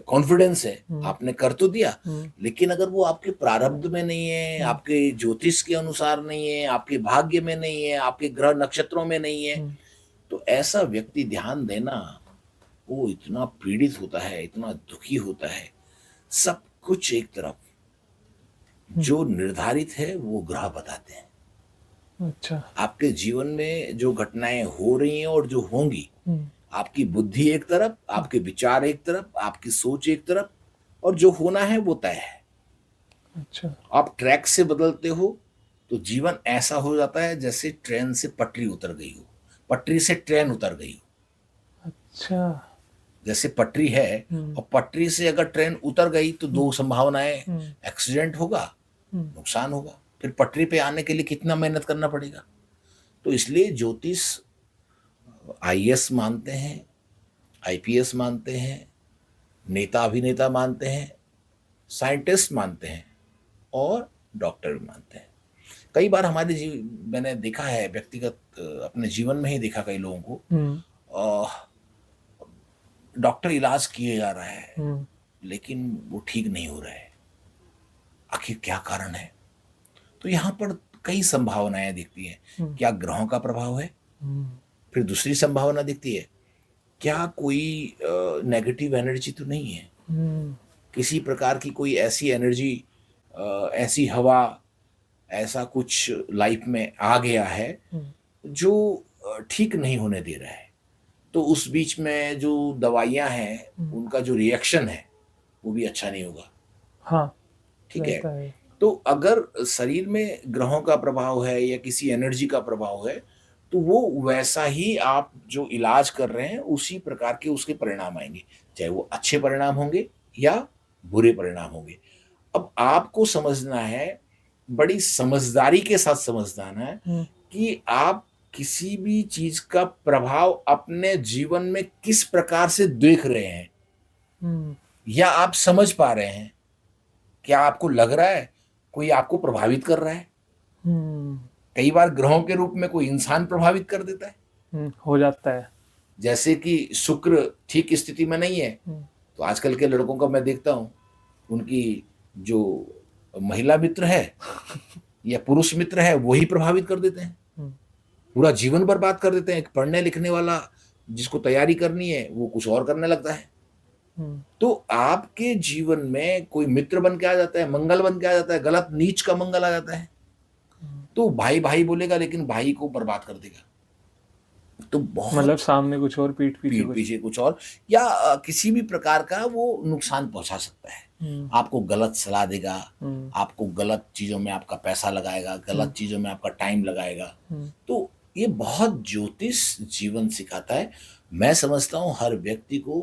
Speaker 2: कॉन्फिडेंस है, आपने कर तो दिया, लेकिन अगर वो आपके प्रारब्ध में नहीं है, आपके ज्योतिष के अनुसार नहीं है, आपके भाग्य में नहीं है, आपके ग्रह नक्षत्रों में नहीं है, तो ऐसा व्यक्ति, ध्यान देना, वो इतना पीड़ित होता है, इतना दुखी होता है। सब कुछ एक तरफ, जो निर्धारित है वो ग्रह बताते हैं।
Speaker 1: अच्छा।
Speaker 2: आपके जीवन में जो घटनाएं हो रही हैं और जो होंगी, आपकी बुद्धि एक तरफ, आपके विचार एक तरफ, आपकी सोच एक तरफ, और जो होना है वो तय है।
Speaker 1: अच्छा।
Speaker 2: आप ट्रैक से बदलते हो तो जीवन ऐसा हो जाता है जैसे ट्रेन से पटरी उतर गई हो, पटरी से ट्रेन उतर गई हो।
Speaker 1: अच्छा।
Speaker 2: जैसे पटरी है और पटरी से अगर ट्रेन उतर गई तो दो संभावनाएं, एक्सीडेंट होगा, नुकसान होगा। फिर पटरी पे आने के लिए कितना मेहनत करना पड़ेगा। तो इसलिए ज्योतिष आईएएस मानते हैं, आईपीएस मानते हैं, नेता अभिनेता मानते हैं, साइंटिस्ट मानते हैं और डॉक्टर भी मानते हैं। कई बार मैंने देखा है व्यक्तिगत, अपने जीवन में ही देखा कई लोगों को, डॉक्टर इलाज किए जा रहा है लेकिन वो ठीक नहीं हो रहा है। आखिर क्या कारण है? तो यहाँ पर कई संभावनाएं दिखती हैं। क्या ग्रहों का प्रभाव है? फिर दूसरी संभावना दिखती है, क्या कोई नेगेटिव एनर्जी तो नहीं है, किसी प्रकार की कोई ऐसी एनर्जी, ऐसी हवा, ऐसा कुछ लाइफ में आ गया है जो ठीक नहीं होने दे रहा है। तो उस बीच में जो दवाइयां हैं उनका जो रिएक्शन है वो भी अच्छा नहीं होगा।
Speaker 1: हाँ,
Speaker 2: ठीक है। तो अगर शरीर में ग्रहों का प्रभाव है या किसी एनर्जी का प्रभाव है, तो वो वैसा ही आप जो इलाज कर रहे हैं उसी प्रकार के उसके परिणाम आएंगे, चाहे वो अच्छे परिणाम होंगे या बुरे परिणाम होंगे। अब आपको समझना है, बड़ी समझदारी के साथ समझना है कि आप किसी भी चीज का प्रभाव अपने जीवन में किस प्रकार से देख रहे हैं या आप समझ पा रहे हैं। क्या आपको लग रहा है कोई आपको प्रभावित कर रहा है? कई बार ग्रहों के रूप में कोई इंसान प्रभावित कर देता है,
Speaker 1: हो जाता है।
Speaker 2: जैसे कि शुक्र ठीक स्थिति में नहीं है तो आजकल के लड़कों का मैं देखता हूं, उनकी जो महिला मित्र है या पुरुष मित्र है वही प्रभावित कर देते हैं, पूरा जीवन बर्बाद कर देते हैं। पढ़ने लिखने वाला जिसको तैयारी करनी है वो कुछ और करने लगता है। तो आपके जीवन में कोई मित्र बन के आ जाता है, मंगल बन के आ जाता है, गलत नीच का मंगल आ जाता है, तो भाई भाई बोलेगा लेकिन भाई को बर्बाद कर देगा। तो बहुत
Speaker 1: मतलब सामने कुछ और, पीठ
Speaker 2: पीछे कुछ और, या किसी भी प्रकार का वो नुकसान पहुंचा सकता है। आपको गलत सलाह देगा, आपको गलत चीजों में आपका पैसा लगाएगा, गलत चीजों में आपका टाइम लगाएगा। तो ये बहुत ज्योतिष जीवन सिखाता है। मैं समझता हूँ हर व्यक्ति को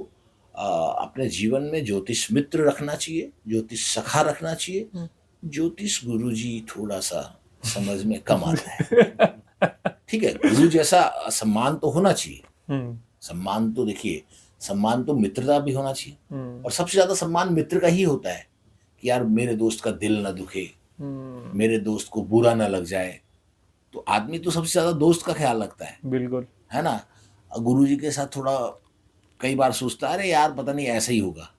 Speaker 2: अपने जीवन में ज्योतिष मित्र रखना चाहिए, ज्योतिष सखा रखना चाहिए। ज्योतिष गुरुजी थोड़ा सा समझ में कम आता है। ठीक है, गुरु जैसा सम्मान तो होना चाहिए।
Speaker 1: हम्म
Speaker 2: सम्मान तो देखिए, सम्मान तो मित्रता भी होना चाहिए,
Speaker 1: हम्म
Speaker 2: और सबसे ज्यादा सम्मान मित्र का ही होता है कि यार मेरे दोस्त का दिल ना दुखे, मेरे दोस्त को बुरा ना लग जाए। तो आदमी तो सबसे ज्यादा दोस्त का ख्याल रखता
Speaker 1: बिल्कुल।
Speaker 2: है ना। गुरुजी के साथ थोड़ा कई बार सोचता है, अरे यार पता नहीं ऐसा ही होगा,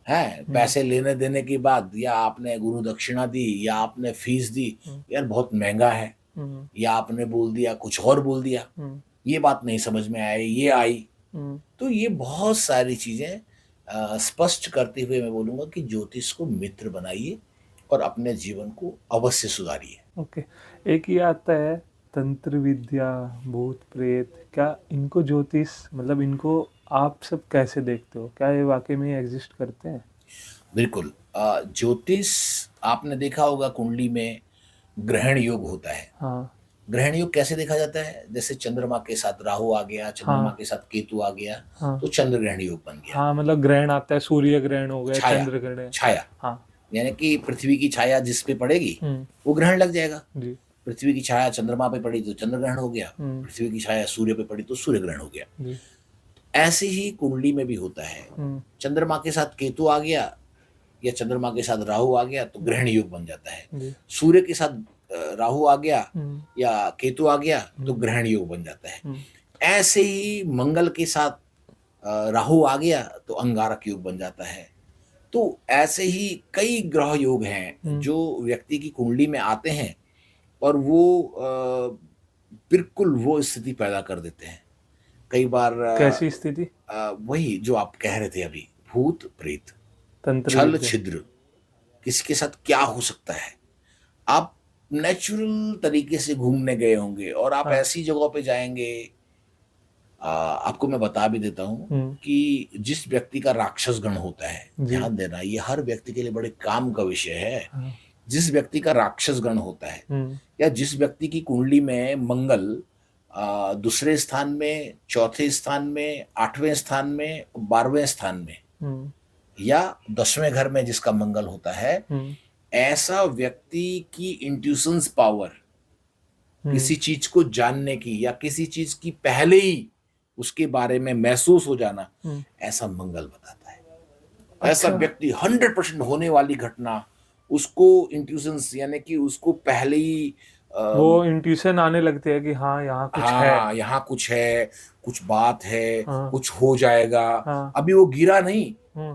Speaker 2: है पैसे लेने देने के बाद, या आपने गुरु दक्षिणा दी या आपने फीस दी, यार बहुत महंगा है, या आपने बोल दिया कुछ और बोल दिया, ये बात नहीं समझ में आई, ये आई। तो ये बहुत सारी चीजें स्पष्ट करते हुए मैं बोलूंगा कि ज्योतिष को मित्र बनाइए और अपने जीवन को अवश्य सुधारिए।
Speaker 1: ओके। एक ही आता है तंत्र विद्या, भूत प्रेत, क्या इनको ज्योतिष मतलब इनको आप सब कैसे देखते हो? क्या ये वाकई में एग्जिस्ट करते हैं?
Speaker 2: बिल्कुल। ज्योतिष आपने देखा होगा कुंडली में ग्रहण योग होता है।
Speaker 1: हाँ
Speaker 2: ग्रहण योग कैसे देखा जाता है? जैसे चंद्रमा के साथ राहु आ गया, चंद्रमा
Speaker 1: हाँ
Speaker 2: के साथ केतु आ गया,
Speaker 1: हाँ
Speaker 2: तो चंद्र ग्रहण योग बन गया।
Speaker 1: हाँ, मतलब ग्रहण आता है, सूर्य ग्रहण हो गया,
Speaker 2: छाया,
Speaker 1: चंद्र ग्रहण।
Speaker 2: छाया,
Speaker 1: हाँ।
Speaker 2: यानी कि पृथ्वी की छाया जिस पे पड़ेगी वो ग्रहण लग जाएगा।
Speaker 1: जी
Speaker 2: पृथ्वी की छाया चंद्रमा पे पड़ी तो चंद्र ग्रहण हो गया, पृथ्वी की छाया सूर्य पे पड़ी तो सूर्य ग्रहण हो गया।
Speaker 1: जी।
Speaker 2: ऐसे ही कुंडली में भी होता है। चंद्रमा के साथ केतु आ गया या चंद्रमा के साथ राहु आ गया तो ग्रहण योग बन जाता है।
Speaker 1: जी।
Speaker 2: सूर्य के साथ राहु आ गया या केतु आ गया तो ग्रहण योग बन जाता है। ऐसे ही मंगल के साथ राहु आ गया तो अंगारक योग बन जाता है। तो ऐसे ही कई ग्रह योग हैं जो व्यक्ति की कुंडली में आते हैं और वो बिल्कुल वो स्थिति पैदा कर देते हैं। कई बार
Speaker 1: कैसी स्थिति?
Speaker 2: वही जो आप कह रहे थे अभी, भूत प्रेत,
Speaker 1: तंत्र
Speaker 2: छल
Speaker 1: विद्या।
Speaker 2: छिद्र, किसके साथ क्या हो सकता है। आप नेचुरल तरीके से घूमने गए होंगे और आप ऐसी जगहों पे जाएंगे, आपको मैं बता भी देता हूँ कि जिस व्यक्ति का राक्षस गण होता है, ध्यान देना ये हर व्यक्ति के लिए बड़े काम का विषय है। जिस व्यक्ति का राक्षस गण होता है या जिस व्यक्ति की कुंडली में मंगल दूसरे स्थान में, चौथे स्थान में, 8वें स्थान में, 12वें स्थान में या 10वें घर में जिसका मंगल होता है, ऐसा व्यक्ति की इंट्यूशंस पावर, किसी चीज को जानने की या किसी चीज की पहले ही उसके बारे में महसूस हो जाना, ऐसा मंगल बताता है। ऐसा व्यक्ति 100% होने वाली घटना उसको इंट्यूशंस यानी कि उसको पहले ही
Speaker 1: वो इंट्यूशन आने लगते हैं कि हाँ यहाँ कुछ है,
Speaker 2: यहाँ कुछ है, कुछ बात है, कुछ हो जाएगा। अभी वो गिरा नहीं,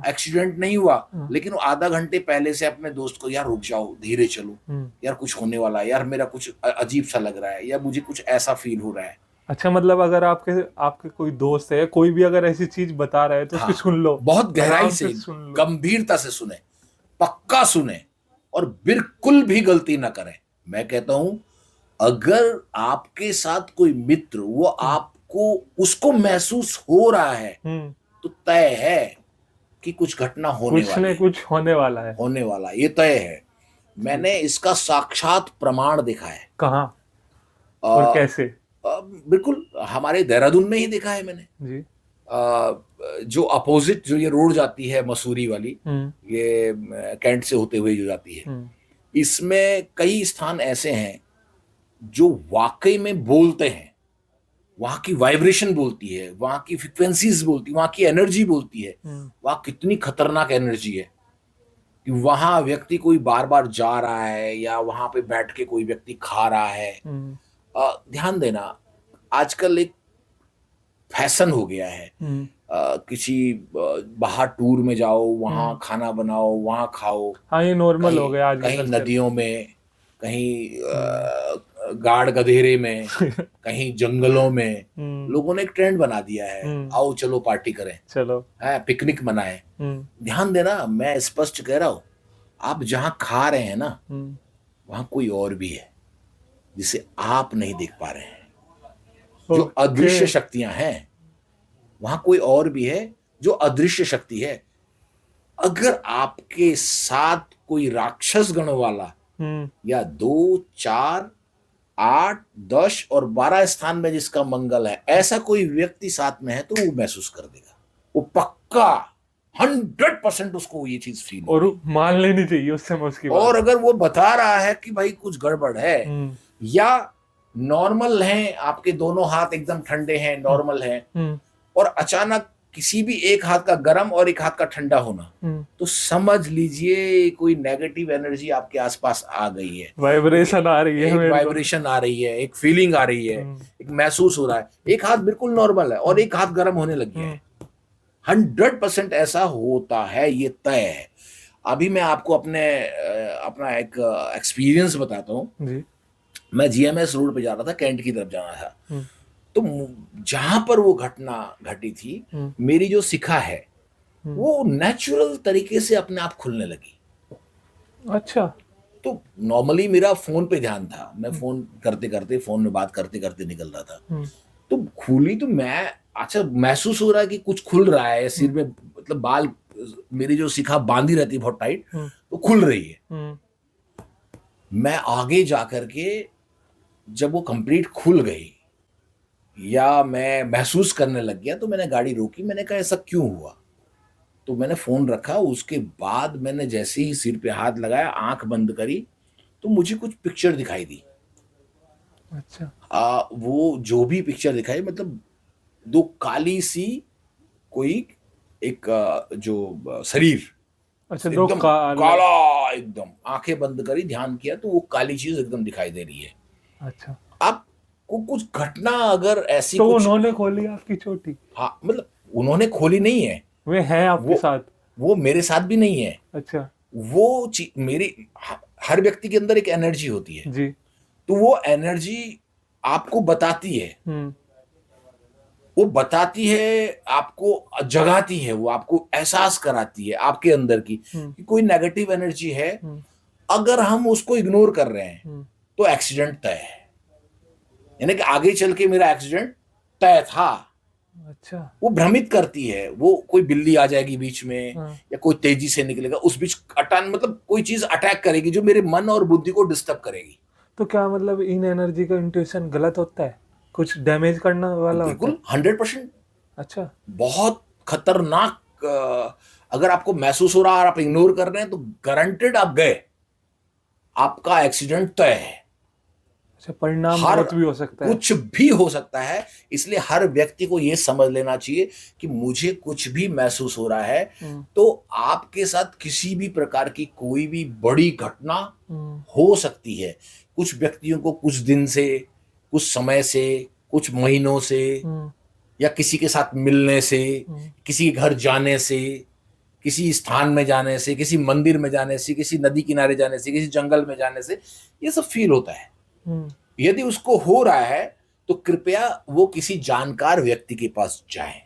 Speaker 2: एक्सीडेंट नहीं हुआ, लेकिन वो आधा घंटे पहले से अपने दोस्त को, यार रुक जाओ, धीरे चलो, यार कुछ होने वाला है, यार मेरा कुछ अजीब सा लग रहा है, या मुझे कुछ ऐसा फील हो रहा है।
Speaker 1: अच्छा, मतलब अगर आपके कोई दोस्त है, कोई भी अगर ऐसी चीज बता रहा है तो उसकी सुन लो,
Speaker 2: बहुत गहराई से, गंभीरता से सुने, पक्का सुने और बिल्कुल भी गलती ना करें। मैं कहता हूं अगर आपके साथ कोई मित्र वो आपको उसको महसूस हो रहा है तो तय है कि कुछ घटना होने वाली है,
Speaker 1: कुछ होने वाला है,
Speaker 2: होने वाला, ये तय है। मैंने इसका साक्षात प्रमाण देखा है।
Speaker 1: कहाँ और कैसे?
Speaker 2: बिल्कुल हमारे देहरादून में ही देखा है मैंने
Speaker 1: जी।
Speaker 2: जो अपोजिट जो ये रोड जाती है मसूरी वाली, ये कैंट से होते हुए जो जाती है, इसमें कई स्थान ऐसे हैं जो वाकई में बोलते हैं। वहां की वाइब्रेशन बोलती है, वहां की फ्रिक्वेंसीज बोलती है, वहां की एनर्जी बोलती है। वहां कितनी खतरनाक एनर्जी है कि वहां व्यक्ति कोई बार बार जा रहा है या वहां पे बैठ के कोई व्यक्ति खा रहा है। ध्यान देना, आजकल एक फैशन हो गया है, किसी बाहर टूर में जाओ, वहां खाना बनाओ, वहां खाओ।
Speaker 1: हाँ, ये नॉर्मल हो गया आजकल।
Speaker 2: कहीं नदियों में, कहीं गाड़ गधेरे में, कहीं जंगलों में लोगों ने एक ट्रेंड बना दिया है, आओ चलो पार्टी करें, चलो है पिकनिक मनाएं। ध्यान देना, मैं स्पष्ट कह रहा हूं, आप जहां खा रहे हैं ना, वहां कोई और भी है जिसे आप नहीं देख पा रहे हैं। जो अदृश्य शक्तियां हैं, वहां कोई और भी है जो अदृश्य शक्ति है। अगर आपके साथ कोई राक्षस गण वाला या 2, 4, 8, 10 और 12 स्थान में जिसका मंगल है, ऐसा कोई व्यक्ति साथ में है तो वो महसूस कर देगा, वो पक्का 100% उसको ये चीज फील
Speaker 1: और
Speaker 2: होगी।
Speaker 1: मान लेनी चाहिए उस समय उसकी
Speaker 2: और
Speaker 1: बात।
Speaker 2: अगर वो बता रहा है कि भाई कुछ गड़बड़ है,
Speaker 1: हम्म,
Speaker 2: या नॉर्मल है, आपके दोनों हाथ एकदम ठंडे हैं, नॉर्मल हैं,
Speaker 1: हम्म,
Speaker 2: और अचानक किसी भी एक हाथ का गर्म और एक हाथ का ठंडा होना,
Speaker 1: हम्म।
Speaker 2: तो समझ लीजिए कोई नेगेटिव एनर्जी आपके आसपास आ गई है।
Speaker 1: वाइब्रेशन आ रही है
Speaker 2: एक
Speaker 1: मेरे को।
Speaker 2: वाइब्रेशन आ रही है, एक फीलिंग आ रही है, एक महसूस हो रहा है। एक हाथ बिल्कुल नॉर्मल है और एक हाथ गर्म होने लग गया है। 100% ऐसा होता है, ये तय है। अभी मैं आपको अपना एक एक्सपीरियंस बताता हूँ।
Speaker 1: जी।
Speaker 2: मैं जीएमएस रोड पे जा रहा था, कैंट की तरफ जाना था।
Speaker 1: हम्म,
Speaker 2: तो जहां पर वो घटना घटी थी,
Speaker 1: हम्म,
Speaker 2: मेरी जो शिखा है
Speaker 1: हम्म।
Speaker 2: वो नेचुरल तरीके से अपने आप खुलने लगी।
Speaker 1: अच्छा।
Speaker 2: तो नॉर्मली मेरा फोन पे ध्यान था, मैं फोन करते करते, फोन में बात करते करते निकल रहा था।
Speaker 1: हम्म,
Speaker 2: तो खुली तो मैं, अच्छा महसूस हो रहा है कि कुछ खुल रहा है सिर में, मतलब बाल, मेरी जो शिखा बांधी रहती है बहुत टाइट, तो खुल रही है।
Speaker 1: हम्म,
Speaker 2: मैं आगे जाकर के जब वो कंप्लीट खुल गई या मैं महसूस करने लग गया, तो मैंने गाड़ी रोकी, मैंने कहा ऐसा क्यों हुआ। तो मैंने फोन रखा, उसके बाद मैंने जैसे ही सिर पे हाथ लगाया, आंख बंद करी, तो मुझे कुछ पिक्चर दिखाई दी।
Speaker 1: अच्छा।
Speaker 2: वो जो भी पिक्चर दिखाई, मतलब दो काली सी कोई एक शरीर,
Speaker 1: अच्छा, दो
Speaker 2: एकदम
Speaker 1: काला।
Speaker 2: काला, एकदम आंखें बंद करी, ध्यान किया तो वो काली चीज एकदम दिखाई दे रही है।
Speaker 1: अच्छा,
Speaker 2: आपको कुछ घटना अगर ऐसी
Speaker 1: तो
Speaker 2: कुछ,
Speaker 1: उन्होंने खोली आपकी चोटी?
Speaker 2: हाँ मतलब उन्होंने खोली नहीं है,
Speaker 1: वे हैं आपके
Speaker 2: वो
Speaker 1: साथ?
Speaker 2: वो मेरे साथ भी नहीं है।
Speaker 1: अच्छा।
Speaker 2: वो मेरी, हर व्यक्ति के अंदर एक एनर्जी होती है,
Speaker 1: जी।
Speaker 2: तो वो एनर्जी आपको बताती है,
Speaker 1: हम्म,
Speaker 2: वो बताती है आपको, जगाती है, वो आपको एहसास कराती है आपके अंदर की
Speaker 1: हम्म,
Speaker 2: कि कोई नेगेटिव एनर्जी है।
Speaker 1: हम्म,
Speaker 2: अगर हम उसको इग्नोर कर रहे हैं
Speaker 1: हम्म।
Speaker 2: तो एक्सीडेंट तय है, यानी कि आगे चल के मेरा एक्सीडेंट तय था।
Speaker 1: अच्छा।
Speaker 2: वो भ्रमित करती है, वो कोई बिल्ली आ जाएगी बीच में,
Speaker 1: हाँ।
Speaker 2: या कोई तेजी से निकलेगा उस बीच, अटान मतलब कोई चीज अटैक करेगी जो मेरे मन और बुद्धि को डिस्टर्ब करेगी।
Speaker 1: तो क्या मतलब इन एनर्जी का इंट्यूशन गलत होता है? कुछ डैमेज करने वाला होता है?
Speaker 2: बिल्कुल 100%,
Speaker 1: अच्छा।
Speaker 2: बहुत खतरनाक। अगर आपको महसूस हो रहा है और आप इग्नोर कर रहे हैं, तो गारंटेड आप गए, आपका एक्सीडेंट तय है।
Speaker 1: अच्छा, परिणाम
Speaker 2: हर
Speaker 1: मौत भी हो सकता है?
Speaker 2: कुछ भी हो सकता है, इसलिए हर व्यक्ति को यह समझ लेना चाहिए कि मुझे कुछ भी महसूस हो रहा है,
Speaker 1: हम्म,
Speaker 2: तो आपके साथ किसी भी प्रकार की कोई भी बड़ी घटना
Speaker 1: हम्म,
Speaker 2: हो सकती है। कुछ व्यक्तियों को कुछ दिन से, कुछ समय से, कुछ महीनों से,
Speaker 1: हम्म,
Speaker 2: या किसी के साथ मिलने से,
Speaker 1: हम्म,
Speaker 2: किसी के घर जाने से, किसी स्थान में जाने से, किसी मंदिर में जाने से, किसी नदी किनारे जाने से, किसी जंगल में जाने से, ये सब फील होता है।
Speaker 1: हम्म।
Speaker 2: यदि उसको हो रहा है तो कृपया वो किसी जानकार व्यक्ति के पास जाएं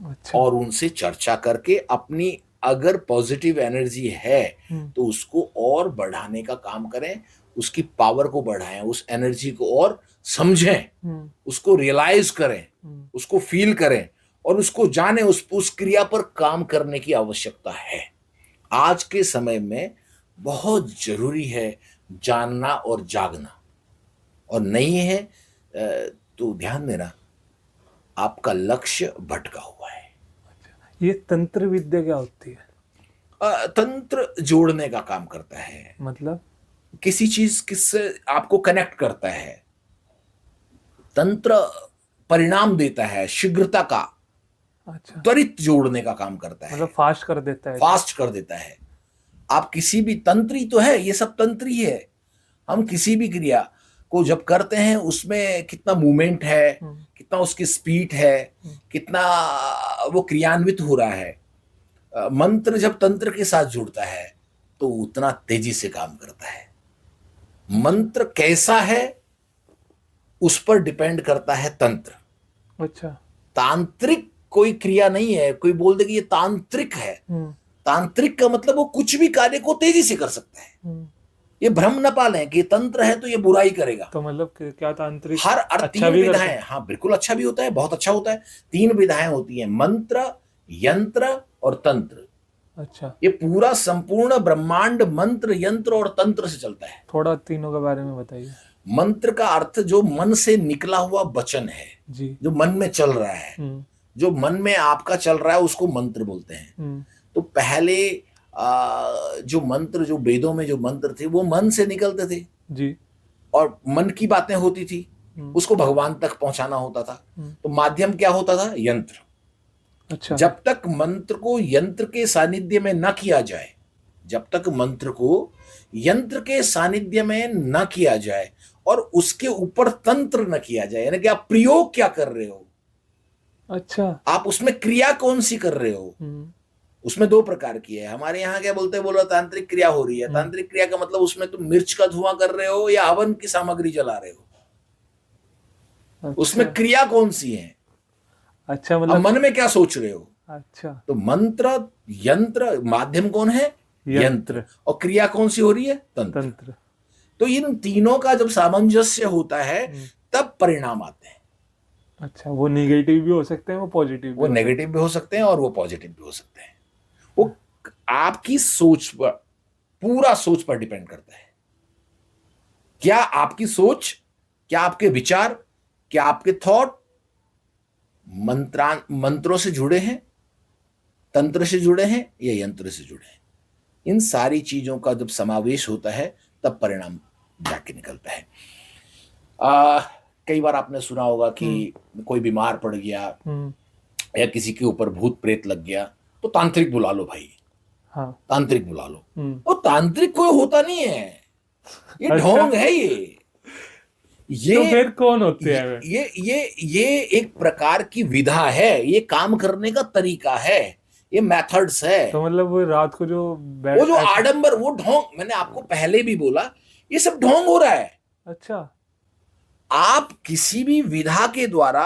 Speaker 1: अच्छा।
Speaker 2: और उनसे चर्चा करके अपनी, अगर पॉजिटिव एनर्जी है
Speaker 1: हम्म,
Speaker 2: तो उसको और बढ़ाने का काम करें, उसकी पावर को बढ़ाएं, उस एनर्जी को और समझें,
Speaker 1: हम्म,
Speaker 2: उसको रियलाइज करें,
Speaker 1: हम्म।
Speaker 2: उसको फील करें और उसको जाने, उस क्रिया पर काम करने की आवश्यकता है। आज के समय में बहुत जरूरी है जानना और जागना। और नहीं है तो ध्यान देना, आपका लक्ष्य भटका हुआ है।
Speaker 1: ये तंत्र विद्या क्या होती है?
Speaker 2: तंत्र जोड़ने का काम करता है,
Speaker 1: मतलब?
Speaker 2: किसी चीज किससे आपको कनेक्ट करता है। तंत्र परिणाम देता है, शीघ्रता का,
Speaker 1: अच्छा,
Speaker 2: त्वरित जोड़ने का काम करता है,
Speaker 1: मतलब फास्ट कर देता है?
Speaker 2: फास्ट कर देता है। आप किसी भी, तंत्री तो है, ये सब तंत्री है। हम किसी भी क्रिया को जब करते हैं, उसमें कितना मूवमेंट है,
Speaker 1: हम्म,
Speaker 2: कितना उसकी स्पीड है, कितना वो क्रियान्वित हो रहा है। मंत्र जब तंत्र के साथ जुड़ता है तो उतना तेजी से काम करता है।
Speaker 1: अच्छा,
Speaker 2: मंत्र कैसा है उस पर डिपेंड करता है तंत्र।
Speaker 1: अच्छा।
Speaker 2: तांत्रिक कोई क्रिया नहीं है, कोई बोल दे कि ये तांत्रिक है।
Speaker 1: हम्म,
Speaker 2: तांत्रिक का मतलब वो कुछ भी कार्य को तेजी से कर सकता है।
Speaker 1: हम्म।
Speaker 2: ये भ्रम न पालें कि ये तंत्र है तो ये बुराई करेगा।
Speaker 1: तो मतलब क्या तांत्रिक
Speaker 2: हर
Speaker 1: अच्छा
Speaker 2: तीन
Speaker 1: भी करता
Speaker 2: विधाएं,
Speaker 1: है?
Speaker 2: हाँ बिल्कुल अच्छा भी होता है, बहुत अच्छा होता है। 3 विधाएं होती हैं, मंत्र, यंत्र और तंत्र।
Speaker 1: अच्छा।
Speaker 2: ये पूरा संपूर्ण ब्रह्मांड मंत्र, यंत्र और तंत्र से चलता है।
Speaker 1: थोड़ा तीनों के बारे में बताइए।
Speaker 2: मंत्र का अर्थ जो मन से निकला हुआ वचन है,
Speaker 1: जी।
Speaker 2: जो मन में चल रहा है, जो मन में आपका चल रहा है, उसको मंत्र बोलते हैं। तो पहले जो मंत्र, जो वेदों में जो मंत्र थे, वो मन से निकलते थे
Speaker 1: जी।
Speaker 2: और मन की बातें होती थी, उसको भगवान तक पहुंचाना होता था। तो माध्यम क्या होता था? यंत्र।
Speaker 1: अच्छा।
Speaker 2: जब तक मंत्र को यंत्र के सानिध्य में न किया जाए, जब तक मंत्र को यंत्र के सानिध्य में न किया जाए और उसके ऊपर तंत्र न किया जाए, यानी कि आप प्रयोग क्या कर रहे हो,
Speaker 1: अच्छा,
Speaker 2: आप उसमें क्रिया कौन सी कर रहे हो, उसमें दो प्रकार की है। हमारे यहाँ क्या बोलते हैं, बोला तांत्रिक क्रिया हो रही है। तांत्रिक क्रिया का मतलब उसमें तुम मिर्च का धुआं कर रहे हो या हवन की सामग्री जला रहे हो।
Speaker 1: अच्छा।
Speaker 2: उसमें क्रिया कौन सी है?
Speaker 1: अच्छा,
Speaker 2: अब
Speaker 1: मतलब
Speaker 2: मन में क्या सोच रहे हो?
Speaker 1: अच्छा,
Speaker 2: तो मंत्र, यंत्र, माध्यम कौन है? यंत्र। और क्रिया कौन सी हो रही है? तंत्र। तो इन तीनों का जब सामंजस्य होता है तब परिणाम आते हैं।
Speaker 1: अच्छा, वो नेगेटिव भी हो सकते हैं, वो पॉजिटिव भी
Speaker 2: वो नेगेटिव भी हो सकते हैं और वो पॉजिटिव भी हो सकते हैं। वो आपकी सोच पर, पूरा सोच पर डिपेंड करता है। क्या आपकी सोच, क्या आपके विचार, क्या आपके थॉट मंत्रों से जुड़े हैं, तंत्र से जुड़े हैं या यंत्र से जुड़े हैं? इन सारी चीजों का जब समावेश होता है तब परिणाम जाके निकलता है। कई बार आपने सुना होगा कि कोई बीमार पड़ गया या किसी के ऊपर भूत प्रेत लग गया, तो तांत्रिक बुला लो भाई। हाँ। तांत्रिक बुला लो। वो तांत्रिक कोई होता नहीं है, ये ढोंग है। ये
Speaker 1: तो फिर कौन होते हैं?
Speaker 2: ये एक प्रकार की विधा है, ये काम करने का तरीका है, ये मेथड्स है।
Speaker 1: तो मतलब वो रात को
Speaker 2: वो जो आडंबर, वो ढोंग, मैंने आपको पहले भी बोला, ये सब ढोंग हो रहा है।
Speaker 1: अच्छा।
Speaker 2: आप किसी भी विधा के द्वारा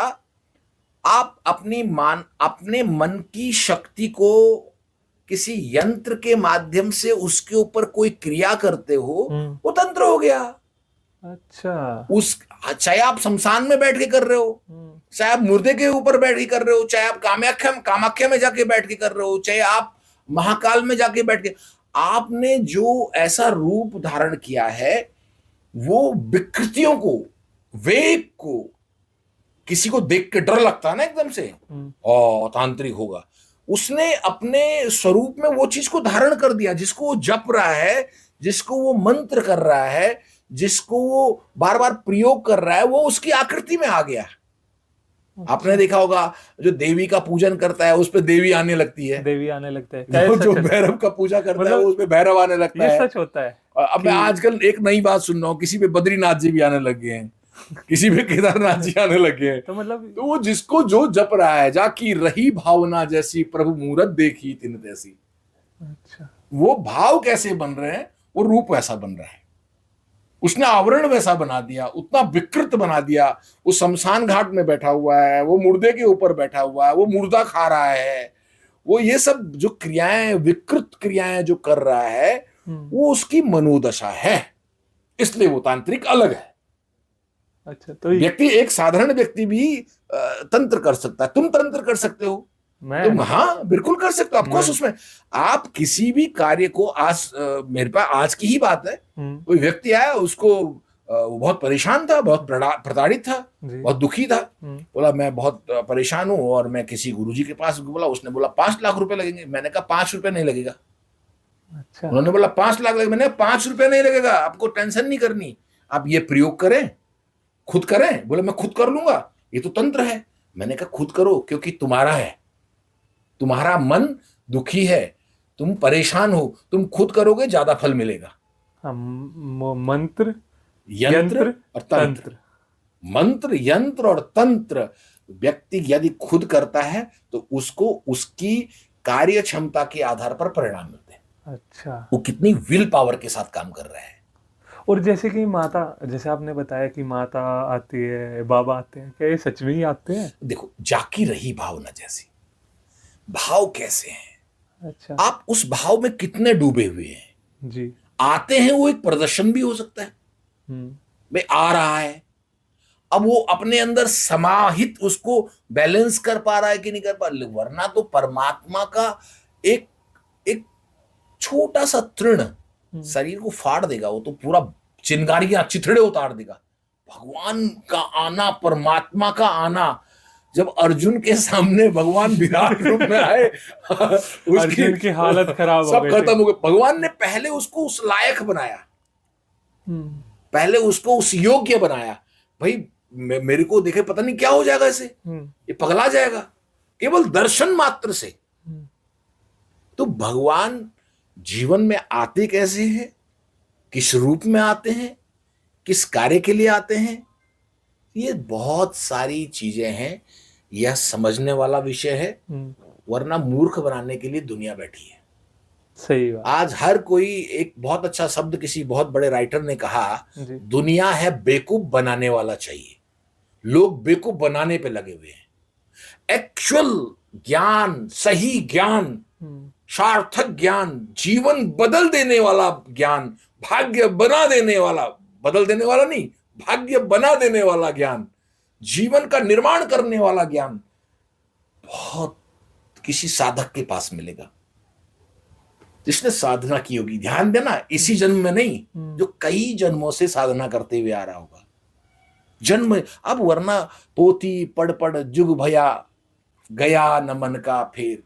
Speaker 2: आप अपने मन की शक्ति को किसी यंत्र के माध्यम से उसके ऊपर कोई क्रिया करते हो, वो तंत्र हो गया।
Speaker 1: अच्छा।
Speaker 2: चाहे आप शमशान में बैठ के कर रहे हो, चाहे आप मुर्दे के ऊपर बैठ के कर रहे हो, चाहे आप कामाख्या में जाके बैठ के कर रहे हो, चाहे आप महाकाल में जाके बैठ के, आपने जो ऐसा रूप धारण किया है, वो विकृतियों को, वेग को, किसी को देख के डर लगता है ना एकदम से, तांत्रिक होगा, उसने अपने स्वरूप में वो चीज को धारण कर दिया। जिसको वो जप रहा है, जिसको वो मंत्र कर रहा है, जिसको वो बार बार प्रयोग कर रहा है, वो उसकी आकृति में आ गया। अच्छा। आपने देखा होगा जो देवी का पूजन करता है उस पे देवी आने लगती है,
Speaker 1: देवी आने लगता है।
Speaker 2: जो भैरव का पूजा करता है उस पे भैरव आने लगता है।
Speaker 1: ये सच होता है।
Speaker 2: अब मैं आजकल एक नई बात सुन रहा हूँ, किसी पे बद्रीनाथ जी भी आने लग गए हैं, किसी पे केदारनाथ जी आने लगे हैं। तो वो जिसको जो जप रहा है, जाकी रही भावना जैसी प्रभु मूरत देखी तिन तैसी। अच्छा। वो भाव कैसे बन रहे हैं, वो रूप वैसा बन रहा है। उसने आवरण वैसा बना दिया, उतना विकृत बना दिया। वो शमशान घाट में बैठा हुआ है, वो मुर्दे के ऊपर बैठा हुआ है, वो मुर्दा खा रहा है, वो ये सब जो क्रियाएं, विकृत क्रियाएं जो कर रहा है, वो उसकी मनोदशा है। इसलिए वो तांत्रिक अलग है। अच्छा। तो व्यक्ति, एक साधारण व्यक्ति भी तंत्र कर सकता है। तुम तंत्र कर सकते हो? तुम, हाँ बिल्कुल कर सकते हो। ऑफकोर्स उसमें आप किसी भी कार्य को, मेरे पास आज की ही बात है, कोई व्यक्ति आया, उसको वो बहुत परेशान था, बहुत प्रताड़ित था, बहुत दुखी था। बोला मैं बहुत परेशान हूं और मैं किसी गुरुजी के पास बोला। उसने बोला 5 लाख रुपए लगेंगे। मैंने कहा 5 रुपए नहीं लगेगा। अच्छा। उन्होंने बोला 5 लाख लगेगा। मैंने 5 रुपए नहीं लगेगा, आपको टेंशन नहीं करनी, आप ये प्रयोग करें, खुद करें। बोले मैं खुद कर लूंगा, ये तो तंत्र है। मैंने कहा खुद करो, क्योंकि तुम्हारा है, तुम्हारा मन दुखी है, तुम परेशान हो, तुम खुद करोगे ज्यादा फल मिलेगा।
Speaker 1: मंत्र, यंत्र और तंत्र।
Speaker 2: मंत्र, यंत्र और तंत्र व्यक्ति यदि खुद करता है तो उसको उसकी कार्य क्षमता के आधार पर परिणाम मिलते हैं। अच्छा। वो कितनी विल पावर के साथ काम कर रहा है।
Speaker 1: और जैसे कि माता, जैसे आपने बताया कि माता आती है, बाबा आते हैं, क्या ये सच में ही आते हैं?
Speaker 2: देखो, जाकी रही भावना जैसी। भाव कैसे हैं? अच्छा। आप उस भाव में कितने डूबे हुए हैं जी। आते हैं, वो एक प्रदर्शन भी हो सकता है, भाई आ रहा है, अब वो अपने अंदर समाहित उसको बैलेंस कर पा रहा है कि नहीं कर पा रहा। वरना तो परमात्मा का एक एक छोटा सा तृण शरीर को फाड़ देगा, वो तो पूरा चिंगारियां, चिथड़े उतार देगा। भगवान का आना, परमात्मा का आना, जब अर्जुन के सामने भगवान विराट रूप में आए उसकी
Speaker 1: अर्जुन की हालत खराब हो
Speaker 2: सब
Speaker 1: गई
Speaker 2: खत्म
Speaker 1: थी।
Speaker 2: हो गए। भगवान ने पहले उसको उस लायक बनाया,
Speaker 1: हम्म,
Speaker 2: पहले उसको उस योग्य बनाया। भाई मेरे को देखे पता नहीं क्या हो जाएगा इसे,
Speaker 1: हम्म,
Speaker 2: ये पगला जाएगा केवल दर्शन मात्र से।
Speaker 1: हम्म,
Speaker 2: तो भगवान जीवन में आते कैसे हैं, किस रूप में आते हैं, किस कार्य के लिए आते हैं, ये बहुत सारी चीजें हैं। यह समझने वाला विषय है,
Speaker 1: हम्म,
Speaker 2: वरना मूर्ख बनाने के लिए दुनिया बैठी है।
Speaker 1: सही बात।
Speaker 2: आज हर कोई, एक बहुत अच्छा शब्द किसी बहुत बड़े राइटर ने कहा,
Speaker 1: जी।
Speaker 2: दुनिया है बेवकूफ बनाने वाला चाहिए। लोग बेवकूफ बनाने पे लगे हुए हैं। एक्चुअल ज्ञान, सही ज्ञान,
Speaker 1: हम्म,
Speaker 2: सार्थक ज्ञान, जीवन बदल देने वाला ज्ञान, भाग्य बना देने वाला, बदल देने वाला नहीं, भाग्य बना देने वाला ज्ञान, जीवन का निर्माण करने वाला ज्ञान बहुत किसी साधक के पास मिलेगा, जिसने साधना की होगी। ध्यान देना, इसी जन्म में नहीं, जो कई जन्मों से साधना करते हुए आ रहा होगा। जन्म अब, वरना पोथी पढ़ पढ़ जुग भया, गया न मन का फेर।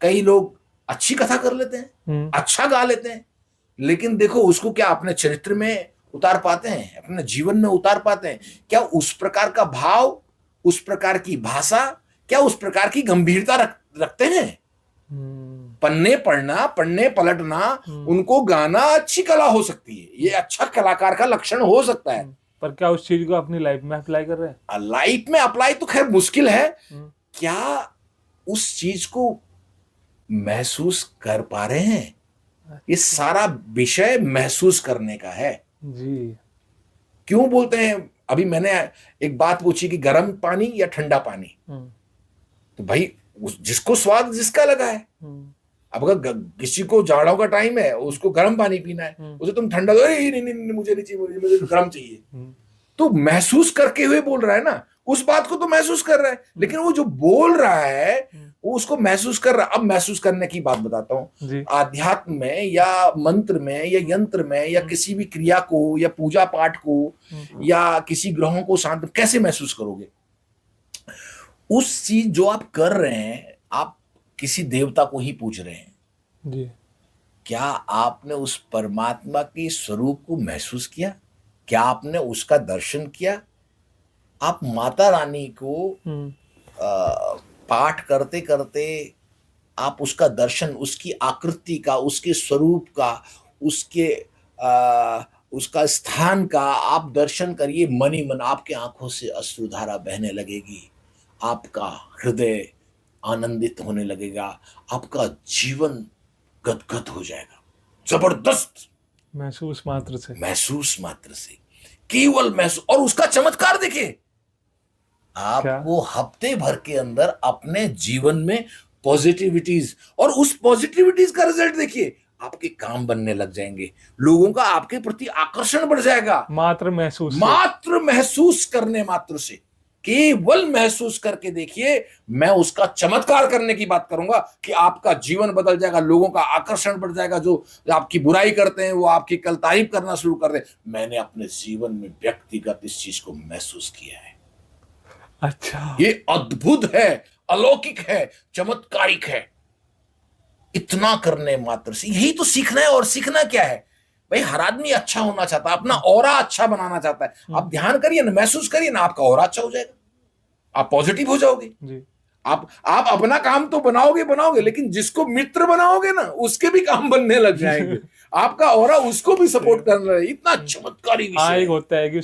Speaker 2: कई लोग अच्छी कथा कर लेते हैं, अच्छा गा लेते हैं, लेकिन देखो उसको क्या अपने चरित्र में उतार पाते हैं, अपने जीवन में उतार पाते हैं क्या? उस प्रकार का भाव, उस प्रकार की भाषा, क्या उस प्रकार की गंभीरता रखते हैं? पन्ने पढ़ना, पन्ने पलटना, उनको गाना अच्छी कला हो सकती है, ये अच्छा कलाकार का लक्षण हो सकता है,
Speaker 1: पर क्या उस चीज को अपनी लाइफ में अप्लाई कर रहे हैं?
Speaker 2: लाइफ में अप्लाई तो खैर मुश्किल है। क्या उस चीज को महसूस कर पा रहे हैं? ये सारा विषय महसूस करने का है
Speaker 1: जी।
Speaker 2: क्यों बोलते हैं? अभी मैंने एक बात पूछी कि गर्म पानी या ठंडा पानी, तो भाई जिसको स्वाद जिसका लगा है। अब अगर किसी को जाड़ों का टाइम है, उसको गर्म पानी पीना है, उसे तुम ठंडा दो, नहीं नहीं नहीं मुझे नहीं चाहिए, मुझे गर्म चाहिए। तो महसूस करके हुए बोल रहा है ना, उस बात को तो महसूस कर रहा है, लेकिन वो जो बोल रहा है वो उसको महसूस कर रहा है। अब महसूस करने की बात बताता हूँ। आध्यात्म में या मंत्र में या यंत्र में या किसी भी क्रिया को या पूजा पाठ को या किसी ग्रहों को शांत कैसे महसूस करोगे? उस चीज जो आप कर रहे हैं, आप किसी देवता को ही पूज रहे हैं
Speaker 1: जी।
Speaker 2: क्या आपने उस परमात्मा के स्वरूप को महसूस किया? क्या आपने उसका दर्शन किया? आप माता रानी को पाठ करते करते आप उसका दर्शन, उसकी आकृति का, उसके स्वरूप का, उसका स्थान का आप दर्शन करिए। मन ही मन आपके आंखों से अश्रुधारा बहने लगेगी, आपका हृदय आनंदित होने लगेगा, आपका जीवन गदगद हो जाएगा। जबरदस्त
Speaker 1: महसूस मात्र से,
Speaker 2: महसूस मात्र से, केवल महसूस। और उसका चमत्कार देखिए, आपको हफ्ते भर के अंदर अपने जीवन में पॉजिटिविटीज, और उस पॉजिटिविटीज का रिजल्ट देखिए, आपके काम बनने लग जाएंगे, लोगों का आपके प्रति आकर्षण बढ़ जाएगा।
Speaker 1: मात्र
Speaker 2: महसूस करने मात्र से, केवल महसूस करके देखिए। मैं उसका चमत्कार करने की बात करूंगा कि आपका जीवन बदल जाएगा, लोगों का आकर्षण बढ़ जाएगा। जो आपकी बुराई करते हैं वो आपकी कल तारीफ करना शुरू कर दे। मैंने अपने जीवन में व्यक्तिगत इस चीज को महसूस किया है।
Speaker 1: अच्छा,
Speaker 2: ये अद्भुत है, अलौकिक है, चमत्कारिक है। इतना करने मात्र से, यही तो सीखना है। और सीखना क्या है भाई? हर आदमी अच्छा होना चाहता है, अपना ऑरा अच्छा बनाना चाहता है। आप ध्यान करिए ना, महसूस करिए ना, आपका ऑरा अच्छा हो जाएगा, आप पॉजिटिव हो जाओगे जी। आप अपना काम तो बनाओगे, लेकिन जिसको मित्र बनाओगे ना, उसके भी काम बनने लग जाएंगे। आपका ऑरा उसको भी सपोर्ट करना है। इतना चमत्कारी विषय
Speaker 1: एक होता है कि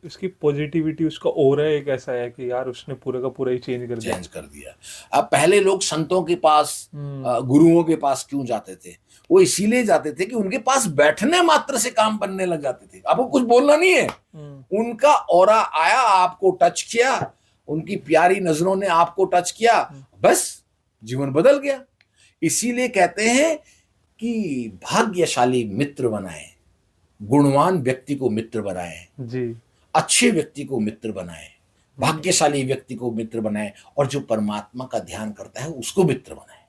Speaker 1: उसकी पॉजिटिविटी, उसका ऑरा एक ऐसा है कि यार उसने पूरा का पूरा ही चेंज कर दिया।
Speaker 2: अब पहले लोग संतों के पास, गुरुओं के पास क्यों जाते थे? वो इसीलिए जाते थे कि उनके पास बैठने मात्र से काम बनने लग जाते थे। आपको कुछ बोलना नहीं है, उनका ऑरा आया, आपको टच किया, उनकी प्यारी नजरों ने आपको टच किया, बस जीवन बदल गया। इसीलिए कहते हैं कि भाग्यशाली मित्र बनाए, गुणवान व्यक्ति को मित्र बनाए जी, अच्छे व्यक्ति को मित्र बनाए, भाग्यशाली व्यक्ति को मित्र बनाए, और जो परमात्मा का ध्यान करता है उसको मित्र बनाए।